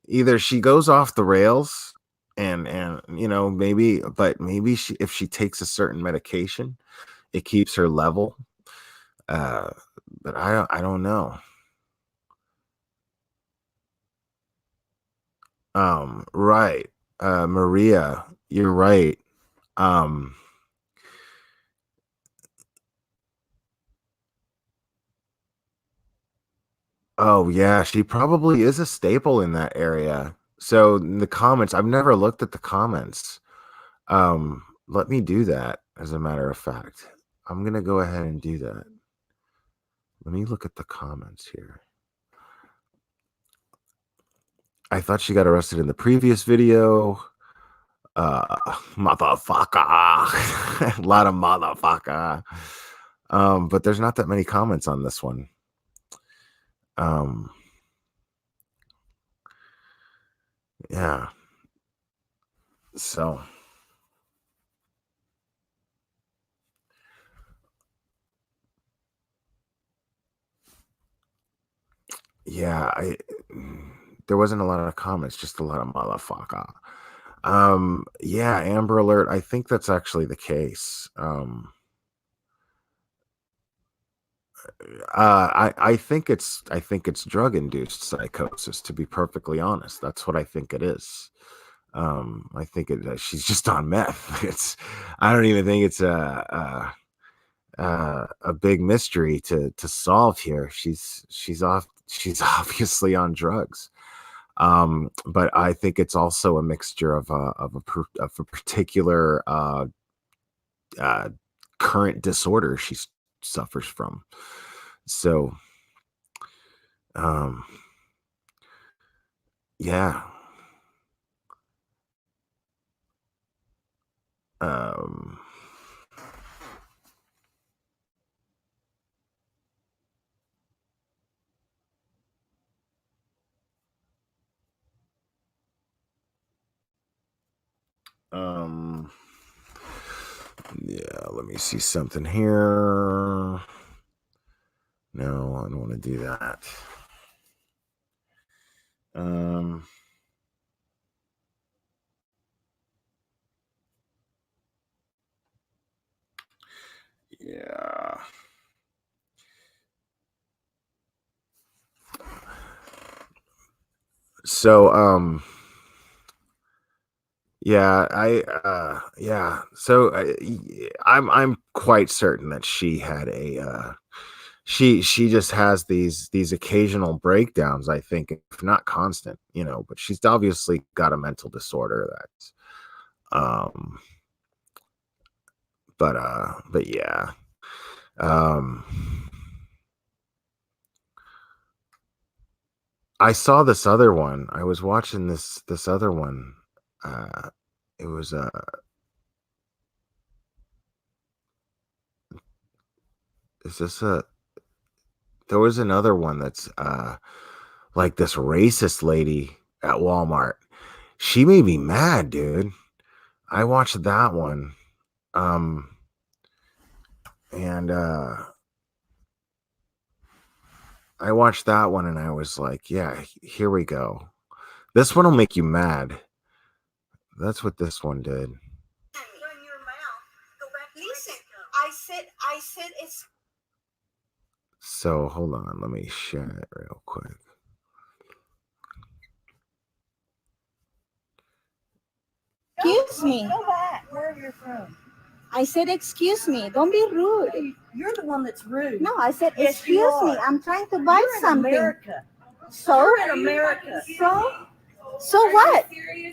either she goes off the rails and maybe, but maybe if she takes a certain medication, it keeps her level. Uh, but I don't know. Right. Maria, you're right. Um, oh yeah, she probably is a staple in that area. So in the comments, I've never looked at the comments. Let me do that as a matter of fact. I'm gonna go ahead and do that. Let me look at the comments here. I thought she got arrested in the previous video. Motherfucker. A lot of motherfucker. But there's not that many comments on this one. Yeah. So yeah, there wasn't a lot of comments, just a lot of motherfucker. Yeah, Amber Alert. I think that's actually the case. I think it's drug induced psychosis. To be perfectly honest, that's what I think it is. I think she's just on meth. I don't even think it's a big mystery to solve here. She's obviously on drugs. But I think it's also a mixture of a particular current disorder she suffers from. So, yeah. Um, um, yeah, let me see something here. No, I don't want to do that. Yeah. So, yeah, yeah. So I'm quite certain that she had she just has these occasional breakdowns, I think, if not constant, but she's obviously got a mental disorder that's um but yeah. Um I saw this other one. I was watching this other one. It was is this a there was another one that's like this racist lady at Walmart. She made me mad, dude. I watched that one. And I watched that one and I was like, yeah, here we go. This one will make you mad. That's what this one did. Run your mouth. Go back. Listen, I said it's. So hold on, let me share it real quick. Excuse me. Go back. Where are you from? I said, excuse me. Don't be rude. You're the one that's rude. No, I said, Yes, you excuse me. are. I'm trying to buy You're in something. America. So you're in America. So what?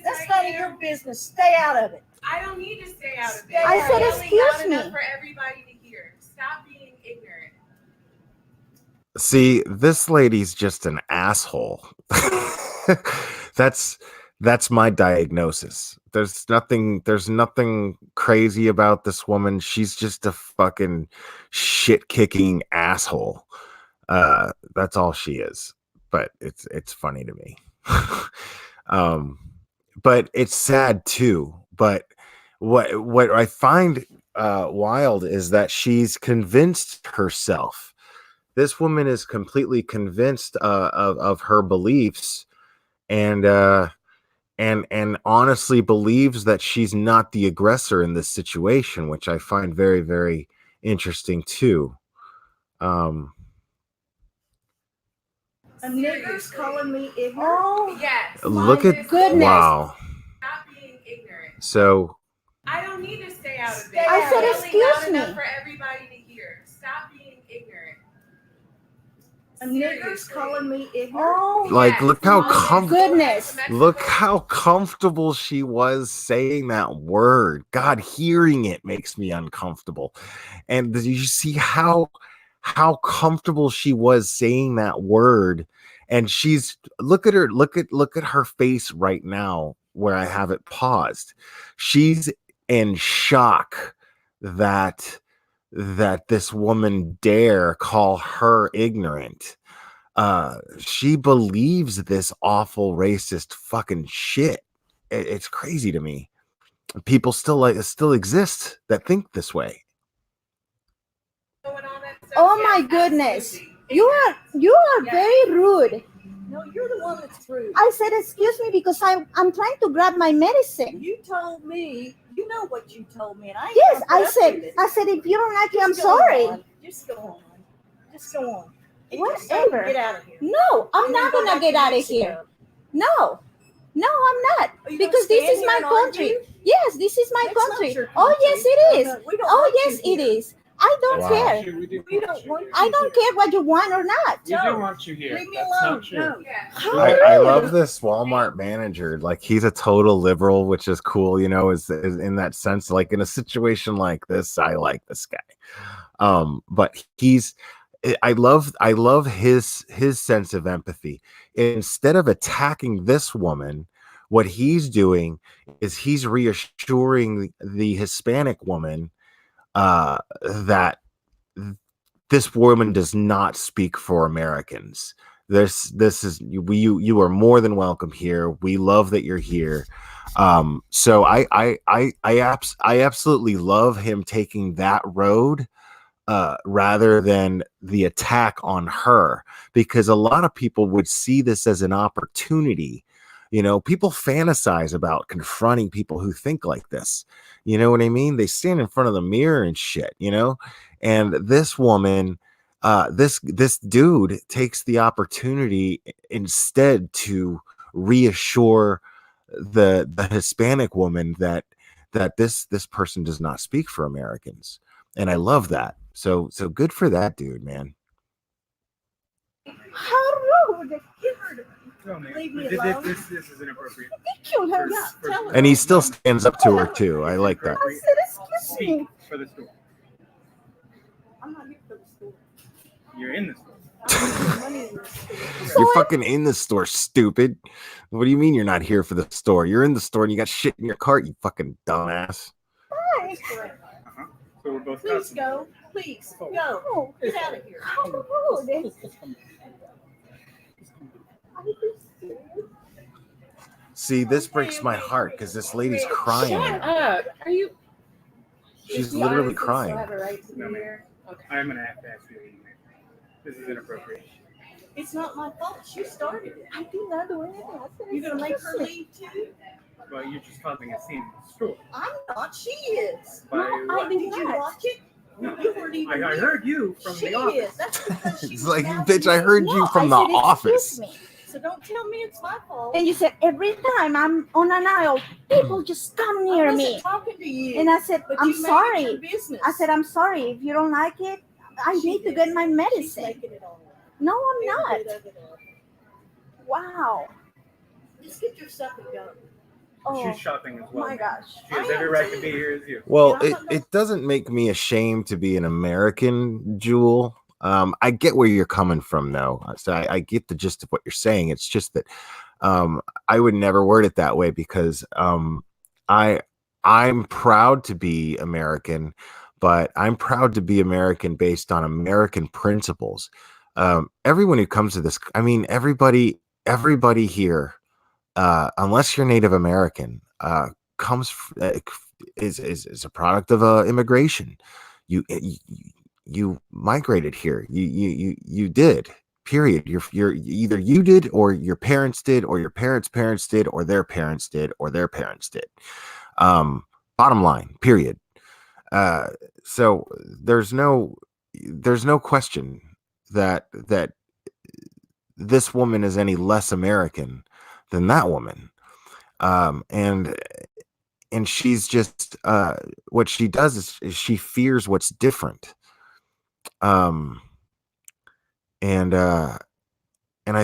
That's none of your business. Stay out of it. I don't need to stay out of it. I said, You're excuse yelling me. loud enough for everybody to hear. Stop being ignorant. See, this lady's just an asshole. that's my diagnosis. There's nothing crazy about this woman. She's just a fucking shit-kicking asshole. That's all she is. But it's funny to me. But it's sad too. But what I find wild is that she's convinced herself. This woman is completely convinced of her beliefs, and honestly believes that she's not the aggressor in this situation, which I find very, very interesting too. A nigger's calling me ignorant. Oh, yes. Look at goodness. Wow. Stop being ignorant. So I don't need to stay out of it. I said, You're excuse yelling loud enough me. for everybody to hear. Stop being ignorant. A nigger's calling me ignorant. Oh, like, yes. look how Goodness. look how comfortable she was saying that word. God, hearing it makes me uncomfortable. And did you see how comfortable she was saying that word? And she's look at her face right now where I have it paused. She's in shock that this woman dare call her ignorant. She believes this awful racist fucking shit. It's crazy to me. People still exist that think this way. Oh my goodness. You are very rude. No, you're the one that's rude. I said, excuse me, because I'm trying to grab my medicine. You told me, you know what you told me, and I ain't Yes, gonna I put up with said, it. if you don't like it, I'm Just go sorry. on. Just go on. Just go on. Whatever. Get out of here. No, I'm You not wanna go gonna back get to out of Mexico? here. No, I'm not. Are you Because gonna this stand is here my and country. argue? Yes, this is my That's not country. your Oh, country. yes, it is. We don't Oh, want yes, you it here. is. I don't Wow. care. We don't want I you don't here. care what you want or not. We No. do want you here. Leave me That's alone. not true. No. How I rude. love this Walmart manager. Like, he's a total liberal, which is cool, you know, is in that sense. Like, in a situation like this, I like this guy. But I love his sense of empathy. Instead of attacking this woman, what he's doing is he's reassuring the Hispanic woman that this woman does not speak for Americans. This is you are more than welcome here. We love that you're here. So I absolutely love him taking that road rather than the attack on her, because a lot of people would see this as an opportunity. You know, people fantasize about confronting people who think like this. You know what I mean? They stand in front of the mirror and shit, you know? And this woman, this dude takes the opportunity instead to reassure the Hispanic woman that this person does not speak for Americans. And I love that. So good for that dude, man. How rude. No, man. Leave me This alone. This is inappropriate. Ridiculous. Tell her. And he still stands up to her too. I like that. I said, excuse me. Speak for the store. I'm not here for the store. You're in the store. I'm making money in the store. You're fucking in the store, stupid. What do you mean you're not here for the store? You're in the store and you got shit in your cart, you fucking dumbass. Hi. Uh-huh. So we're both Please customers. go. Please go. Oh, Get out of here. how rude. See, this breaks my heart because this lady's crying. Shut up. Are you? She's You literally honestly crying. still have a right to be No, ma'am. here? Okay. I'm gonna have to ask you to leave. This is inappropriate. It's not my fault. She started it. I did not do anything. I said, You're gonna make her excuse me. leave too? Well, you're just causing a scene in the store. I'm not. She is. By what? Did you watch it? No. You weren't even. I heard you from she the office. is. That's because she It's was like, mouthing bitch, I me. heard you No, from I the said, office. excuse me. So don't tell me it's my fault. And you said, every time I'm on an aisle, people just come I near wasn't me. talking to you. And I said, but I'm you made it sorry. your business. I said, I'm sorry. If you don't like it, I She need to did. get my She's medicine. making it all up. No, I'm not. Every bit of it up. Wow. Just get your stuff and go. Oh, She's shopping as well. my gosh. She has every right to be here as you. Well, it doesn't make me ashamed to be an American, Jewel. I get where you're coming from, though. So I get the gist of what you're saying. It's just that I would never word it that way because I'm proud to be American, but I'm proud to be American based on American principles. Everyone who comes to this, I mean, everybody here, unless you're Native American, comes is a product of immigration. You migrated here. You did. Period. You're either you did, or your parents did, or your parents did, or their parents did, or their parents did. Bottom line. Period. So there's no question that this woman is any less American than that woman. And she's just what she does is she fears what's different. And I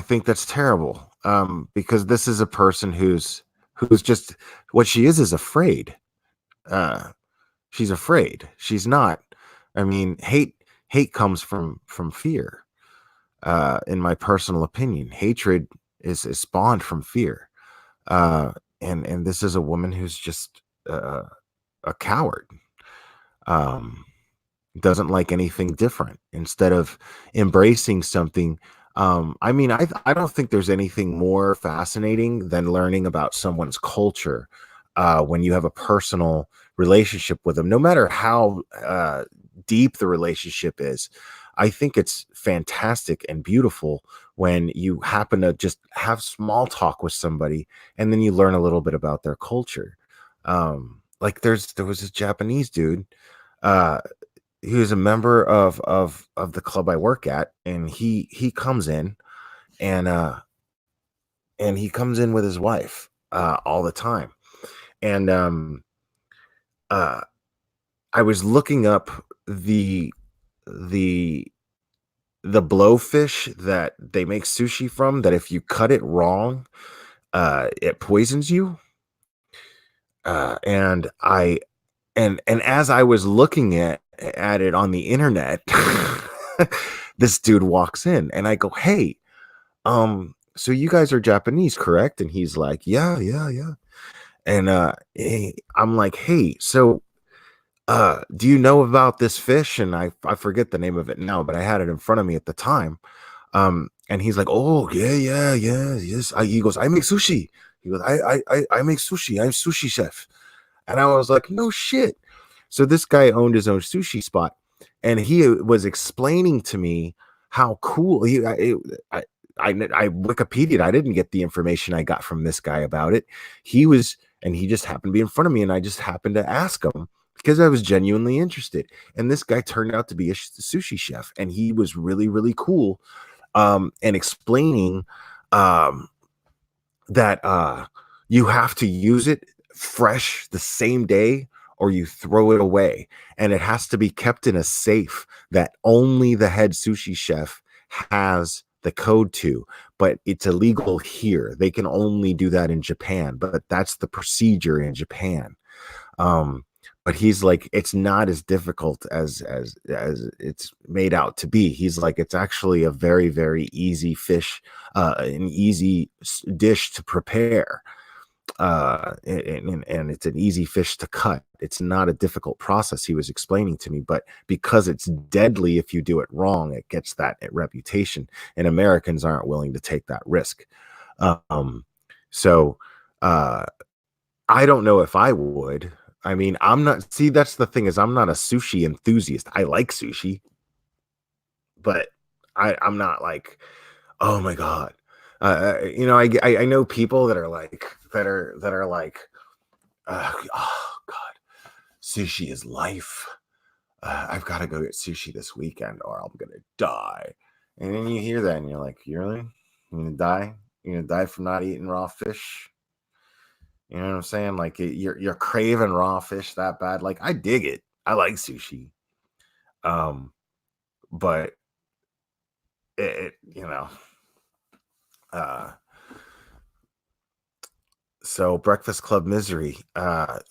think that's terrible. Because this is a person who's just what she is afraid. She's afraid. She's not. I mean, hate comes from fear. In my personal opinion, hatred is spawned from fear. And this is a woman who's just a coward. Doesn't like anything different. Instead of embracing something, I mean, I don't think there's anything more fascinating than learning about someone's culture when you have a personal relationship with them, no matter how deep the relationship is. I think it's fantastic and beautiful when you happen to just have small talk with somebody and then you learn a little bit about their culture. Like there was this Japanese dude. He was a member of the club I work at, and he comes in and he comes in with his wife all the time. And I was looking up the blowfish that they make sushi from, that if you cut it wrong, it poisons you. And as I was looking at it on the internet, this dude walks in and I go, "Hey, so you guys are Japanese, correct?" And he's like, yeah. And I'm like, "Hey, so do you know about this fish?" And I forget the name of it now, but I had it in front of me at the time. And he's like, "Oh, yeah, yes." He goes, "I make sushi." He goes, I make sushi. I'm sushi chef." And I was like, "No shit." So this guy owned his own sushi spot, and he was explaining to me how cool I Wikipedia. I didn't get the information I got from this guy about it. He just happened to be in front of me, and I just happened to ask him because I was genuinely interested. And this guy turned out to be a sushi chef, and he was really, really cool, and explaining that you have to use it fresh the same day or you throw it away, and it has to be kept in a safe that only the head sushi chef has the code to, but it's illegal here. They can only do that in Japan, but that's the procedure in Japan. But he's like, it's not as difficult as it's made out to be. He's like, it's actually a very, very easy fish, an easy dish to prepare. And it's an easy fish to cut. It's not a difficult process, he was explaining to me, but because it's deadly if you do it wrong, it gets that reputation, and Americans aren't willing to take that risk. So I don't know if I would. I mean, that's the thing, is I'm not a sushi enthusiast. I like sushi, but I'm not like, oh my God. I know people that are like, oh God, sushi is life. I've got to go get sushi this weekend or I'm going to die. And then you hear that and you're like, you really? You're going to die? You're going to die from not eating raw fish? You know what I'm saying? Like you're craving raw fish that bad. Like I dig it. I like sushi. But it So Breakfast Club misery.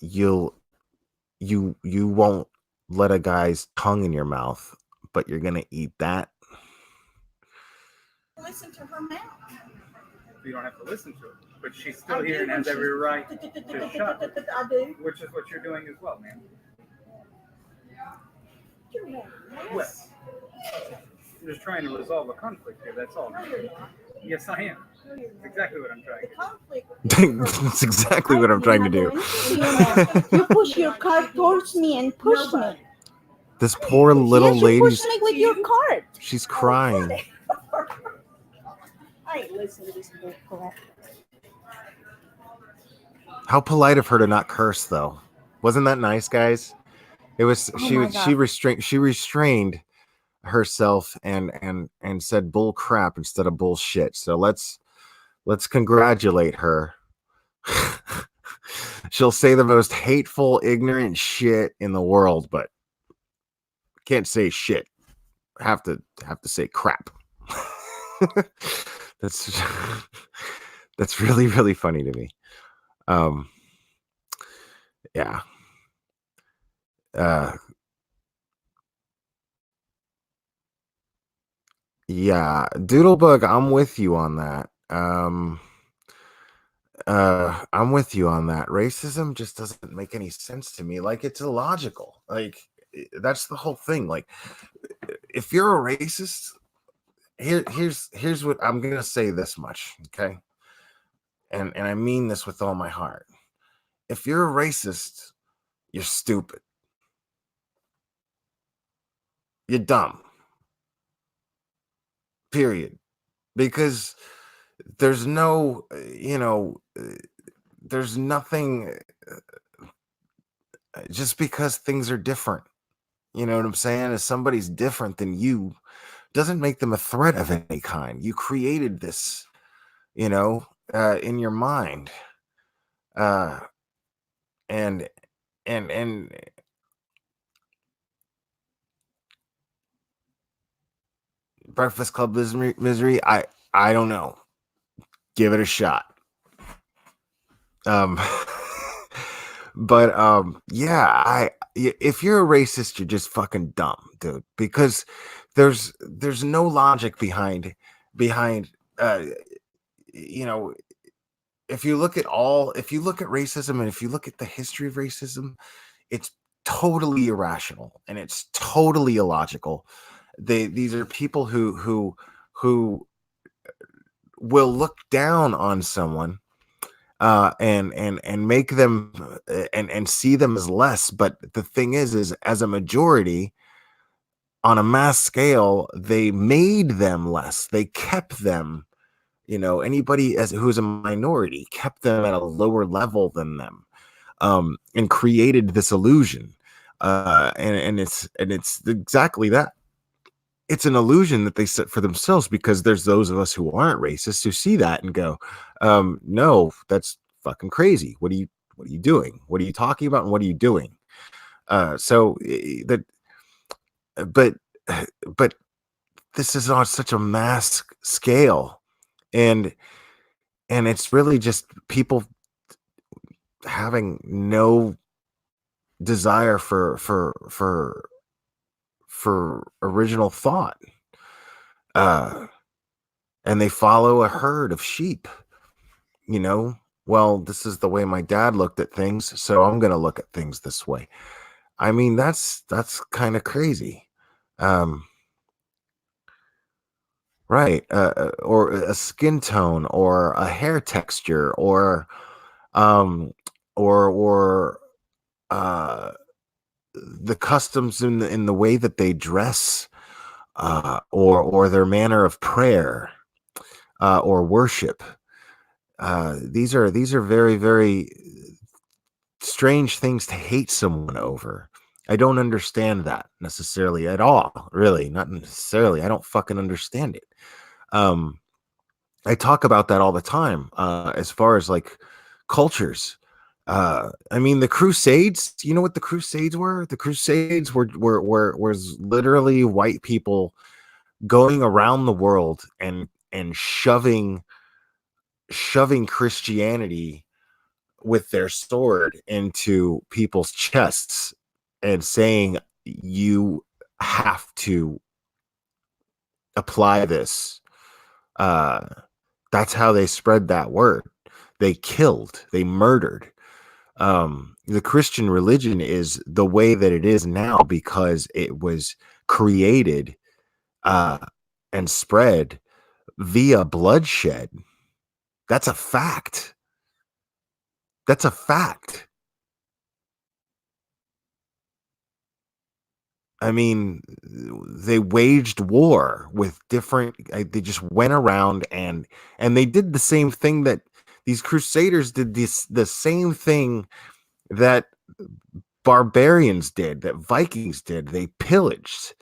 You won't let a guy's tongue in your mouth, but you're gonna eat that. Listen to her mouth. You don't have to listen to her, but she's still here and has every right to shut. I do. Which is what you're doing as well, man. What? I'm just trying to resolve a conflict here. That's all. No, you're not. Yes, I am. That's exactly what I'm trying The to do. conflict. That's exactly what I'm trying to do. You push your cart towards me and push me. This poor little Yes, you lady, push me with your cart. she's crying. I ain't listening to this bullcrap. How polite of her to not curse, though. Wasn't that nice, guys? It was. She restrained herself and said bull crap instead of bullshit. So let's congratulate her. She'll say the most hateful, ignorant shit in the world, but can't say shit. Have to say crap. That's really, really funny to me. Yeah. Yeah, Doodlebug, I'm with you on that. I'm with you on that. Racism just doesn't make any sense to me. Like, it's illogical. Like, that's the whole thing. Like, if you're a racist, here's what I'm gonna say this much, okay? And I mean this with all my heart. If you're a racist, you're stupid. You're dumb. Period. Because there's no, there's nothing, just because things are different. You know what I'm saying? If somebody's different than you, doesn't make them a threat of any kind. You created this, in your mind. And Breakfast Club misery, I don't know. Give it a shot. But yeah, if you're a racist, you're just fucking dumb, dude, because there's no logic behind if you look at racism, and if you look at the history of racism, it's totally irrational and it's totally illogical. These are people who will look down on someone and make them and see them as less. But the thing is as a majority on a mass scale, they made them less. They kept them, anybody who's a minority kept them at a lower level than them, and created this illusion. And it's exactly that. It's an illusion that they set for themselves, because there's those of us who aren't racist who see that and go, no, that's fucking crazy. What are you doing? What are you talking about? And what are you doing? But this is on such a mass scale, and it's really just people having no desire for original thought, and they follow a herd of sheep. Well, this is the way my dad looked at things, so I'm going to look at things this way. I mean, that's kind of crazy. Right. Or a skin tone, or a hair texture, or the customs in the way that they dress, or their manner of prayer, or worship. These are very, very strange things to hate someone over. I don't understand that necessarily at all. Really, not necessarily. I don't fucking understand it. I talk about that all the time, as far as like cultures. I mean, the Crusades, you know what the Crusades were? The Crusades was literally white people going around the world and shoving Christianity with their sword into people's chests and saying, you have to apply this. That's how they spread that word. They killed, they murdered. The Christian religion is the way that it is now because it was created and spread via bloodshed. That's a fact. That's a fact. I mean, they waged war with different. They just went around and they did the same thing that these crusaders did. The same thing that barbarians did, that Vikings did. They pillaged.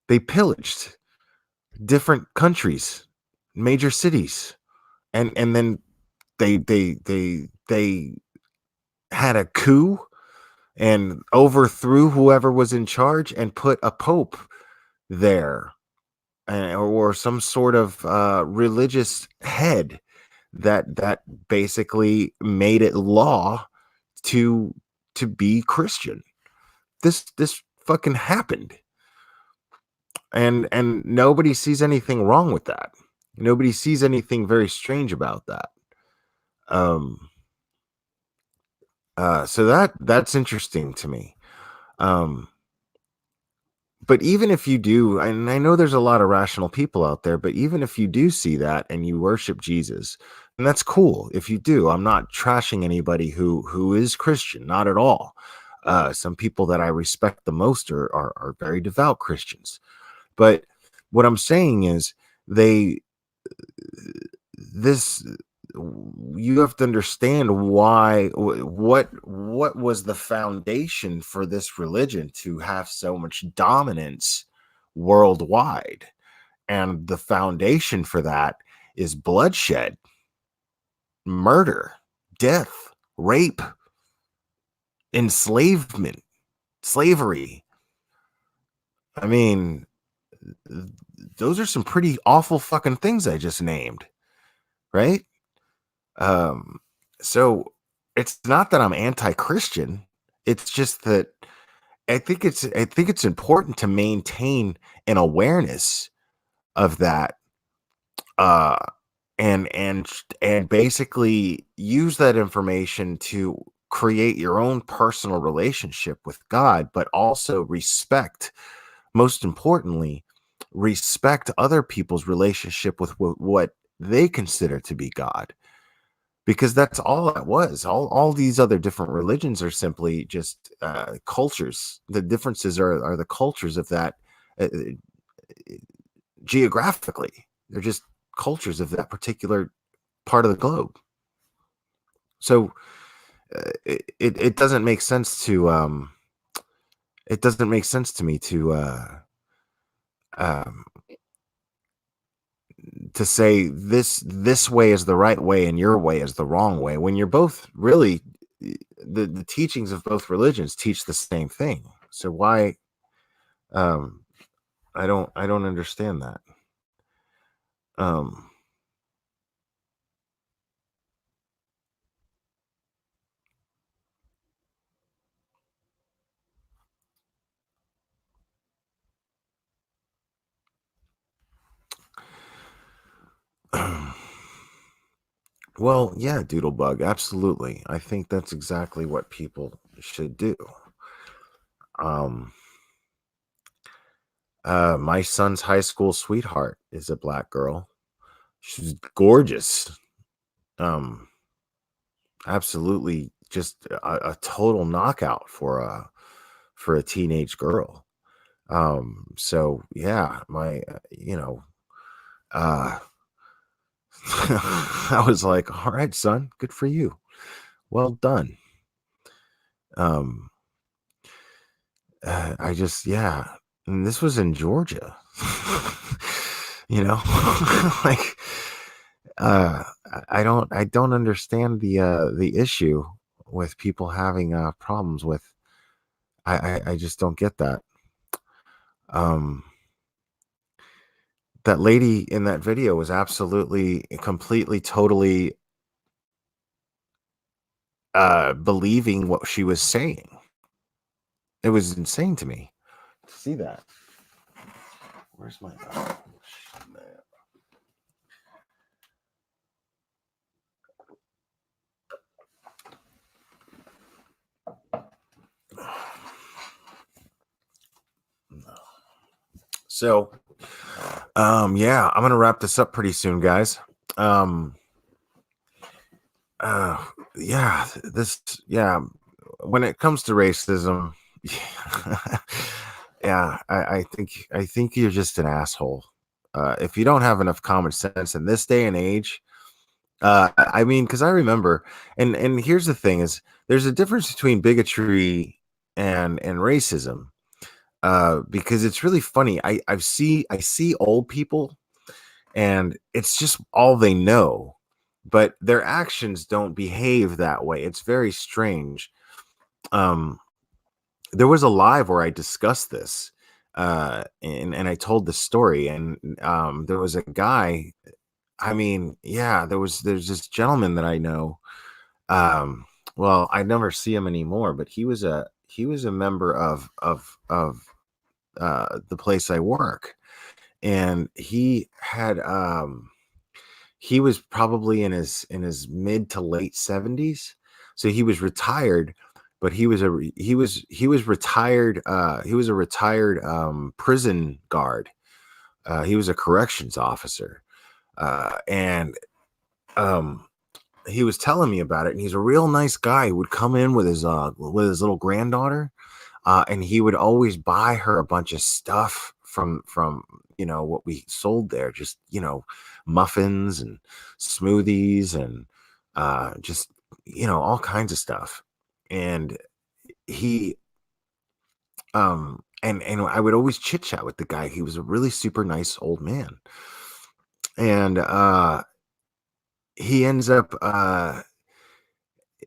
They pillaged different countries, major cities, and then they had a coup and overthrew whoever was in charge and put a pope there, or some sort of religious head that basically made it law to be Christian. This fucking happened, and nobody sees anything wrong with that. Nobody sees anything very strange about that. So that's interesting to me. But even if you do, and I know there's a lot of rational people out there, but even if you do see that and you worship Jesus, and that's cool if you do. I'm not trashing anybody who is Christian, not at all. Some people that I respect the most are very devout Christians. But what I'm saying is you have to understand why, what was the foundation for this religion to have so much dominance worldwide. And the foundation for that is bloodshed, murder, death, rape, enslavement, slavery. I mean, those are some pretty awful fucking things I just named, right? So it's not that I'm anti-Christian. It's just that I think it's important to maintain an awareness of that, and basically use that information to create your own personal relationship with God, but also most importantly, respect other people's relationship with what they consider to be God. Because that's all it was. All these other different religions are simply just cultures. The differences are the cultures of that geographically. They're just cultures of that particular part of the globe. So it doesn't make sense to me to say this way is the right way and your way is the wrong way, when you're both really, the teachings of both religions teach the same thing. So why I don't understand that. Well, yeah, Doodlebug, absolutely. I think that's exactly what people should do. My son's high school sweetheart is a black girl. She's gorgeous. Absolutely, just a total knockout for a teenage girl. So yeah, I was like, all right, son, good for you. Well done. I just, yeah, and this was in Georgia. Like, I don't understand the issue with people having problems with. I just don't get that. That lady in that video was absolutely, completely, totally believing what she was saying. It was insane to me to see that. Where's my So, yeah, I'm gonna wrap this up pretty soon, guys. Yeah, yeah. When it comes to racism, yeah, I think you're just an asshole. If you don't have enough common sense in this day and age, I mean, because I remember, and here's the thing: is there's a difference between bigotry and racism. Because it's really funny. I see old people, and it's just all they know, but their actions don't behave that way. It's very strange. Um, there was a live where I discussed this, and I told the story, and there was a guy. I mean, yeah, there's this gentleman that I know. Well, I never see him anymore, but he was a member of the place I work, and he was probably in his mid to late 70s. So he was retired, but he was retired. He was a retired prison guard. He was a corrections officer, and um, he was telling me about it. And he's a real nice guy. He would come in with his little granddaughter, and he would always buy her a bunch of stuff from what we sold there, just muffins and smoothies and just all kinds of stuff. And he and I would always chit chat with the guy. He was a really super nice old man, and he ends up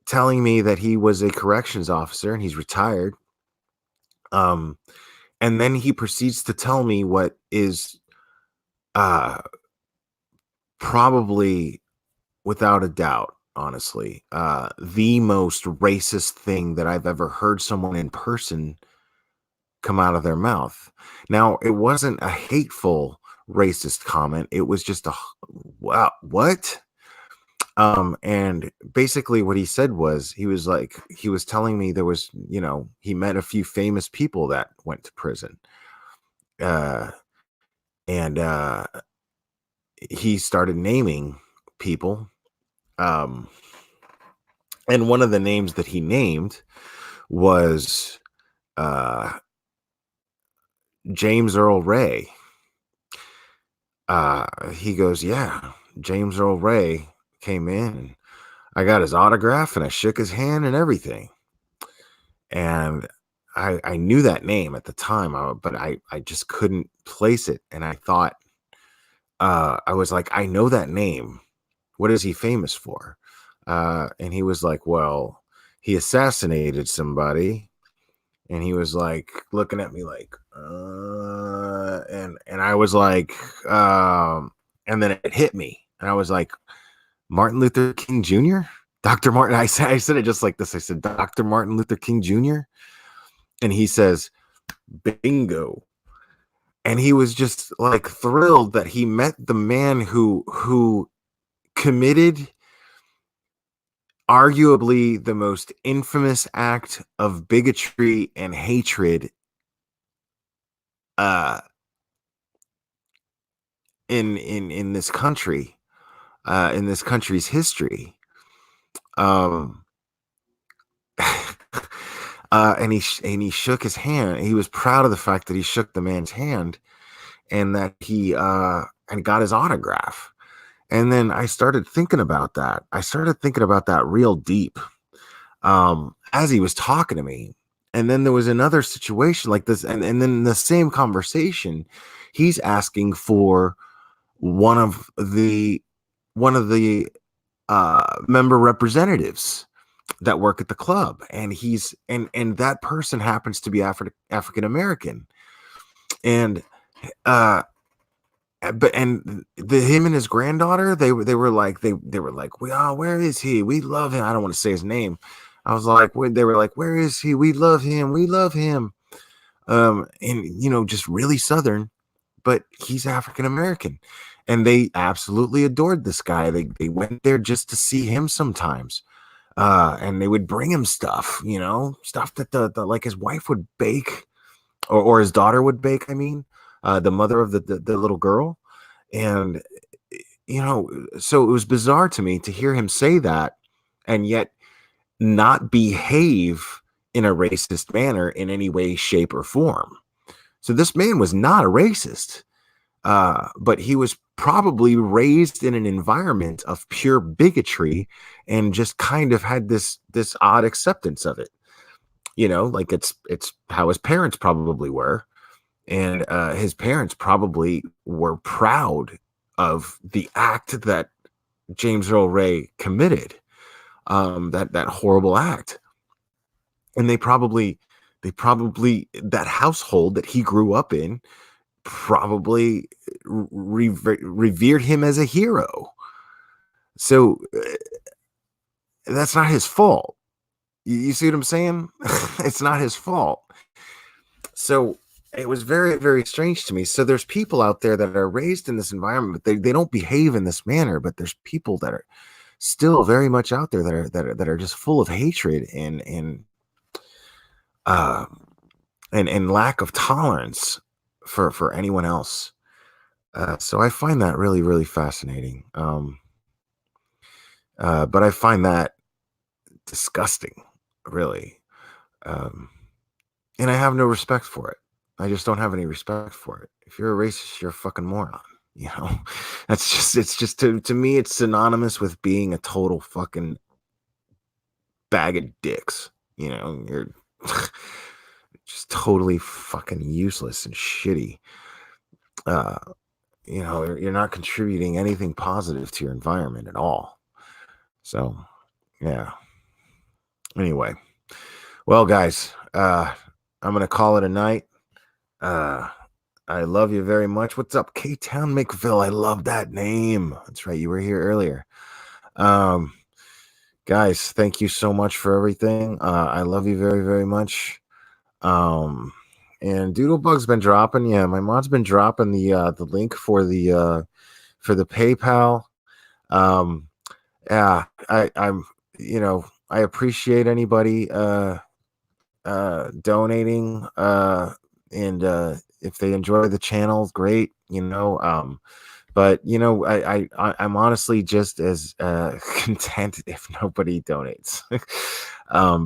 telling me that he was a corrections officer and he's retired. And then he proceeds to tell me what is uh probably, without a doubt, honestly, the most racist thing that I've ever heard someone in person come out of their mouth. Now, it wasn't a hateful racist comment. It was just wow, what? And basically what he said was, he was telling me there was, he met a few famous people that went to prison. Uh, and he started naming people. Um, and one of the names that he named was James Earl Ray. He goes, yeah, James Earl Ray came in, and I got his autograph and I shook his hand and everything. And I knew that name at the time, but I just couldn't place it. And I thought, I was like, I know that name. What is he famous for? And he was like, well, he assassinated somebody. And he was like looking at me like, and I was like, and then it hit me, and I was like, Martin Luther King Jr. Dr. Martin. I said it just like this. I said, Dr. Martin Luther King Jr. And he says, bingo. And he was just like thrilled that he met the man who committed arguably the most infamous act of bigotry and hatred in this country, in this country's history. And he shook his hand. He was proud of the fact that he shook the man's hand, and that he and got his autograph. And then I started thinking about that. I started thinking about that real deep, as he was talking to me. And then there was another situation like this, and then in the same conversation, he's asking for one of the member representatives that work at the club, and and that person happens to be African American. And but and the him and his granddaughter, they were like where is he? We love him. I don't want to say his name. I was like, they were like, where is he? We love him. We love him. And just really Southern, but he's African American, and they absolutely adored this guy. They went there just to see him sometimes. And they would bring him stuff, stuff that the like his wife would bake, or his daughter would bake. I mean, the mother of the little girl, and so it was bizarre to me to hear him say that, and yet not behave in a racist manner in any way, shape, or form. So this man was not a racist, but he was probably raised in an environment of pure bigotry and just kind of had this odd acceptance of it. Like it's how his parents probably were, and his parents probably were proud of the act that James Earl Ray committed, that horrible act. And they probably that household that he grew up in probably revered him as a hero. So that's not his fault. You see what I'm saying? It's not his fault. So it was very, very strange to me. So there's people out there that are raised in this environment, but they don't behave in this manner. But there's people that are still very much out there that are just full of hatred and lack of tolerance for anyone else. So I find that really, really fascinating. But I find that disgusting, really. And I have no respect for it. I just don't have any respect for it. If you're a racist, you're a fucking moron. It's just to me, it's synonymous with being a total fucking bag of dicks. You're just totally fucking useless and shitty. You're not contributing anything positive to your environment at all. So, yeah. Anyway, well, guys, I'm gonna call it a night. I love you very much. What's up, K-Town McVille? I love that name. That's right, you were here earlier. Guys, thank you so much for everything. I love you very, very much. And Doodlebug's been dropping. Yeah, my mod's been dropping the link for the PayPal. Yeah, I'm I appreciate anybody donating, and if they enjoy the channel, great. But I'm honestly just as content if nobody donates.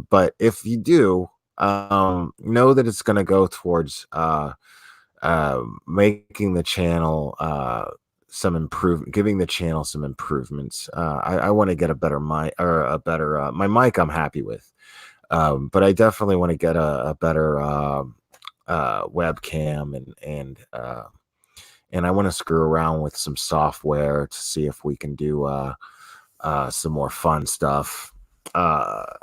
But if you do, know that it's going to go towards making the channel giving the channel some improvements. I want to get a better mic, or a better my mic I'm happy with, but I definitely want to get a better webcam, and I want to screw around with some software to see if we can do some more fun stuff. But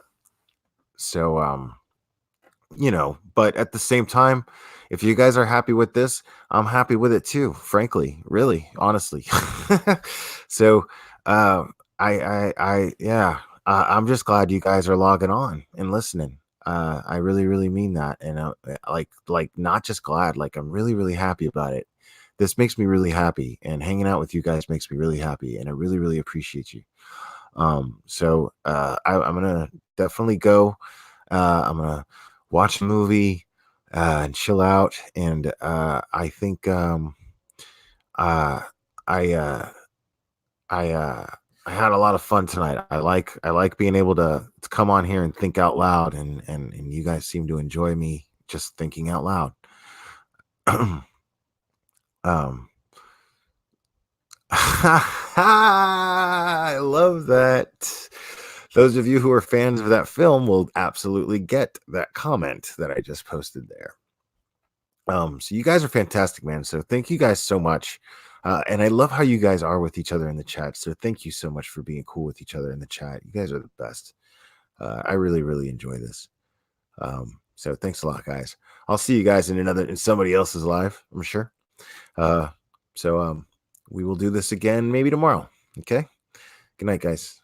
at the same time, if you guys are happy with this, I'm happy with it too, frankly, really, honestly. So I'm just glad you guys are logging on and listening. I really, really mean that. And like not just glad, like I'm really, really happy about it. This makes me really happy, and hanging out with you guys makes me really happy, and I really, really appreciate you. So I'm gonna definitely go. I'm gonna watch a movie and chill out, and I think I had a lot of fun tonight. I like being able to come on here and think out loud, and you guys seem to enjoy me just thinking out loud. I love that. Those of you who are fans of that film will absolutely get that comment that I just posted there. So you guys are fantastic, man. So thank you guys so much. And I love how you guys are with each other in the chat. So thank you so much for being cool with each other in the chat. You guys are the best. I really, really enjoy this. So thanks a lot, guys. I'll see you guys in somebody else's live, I'm sure. So we will do this again maybe tomorrow. Okay. Good night, guys.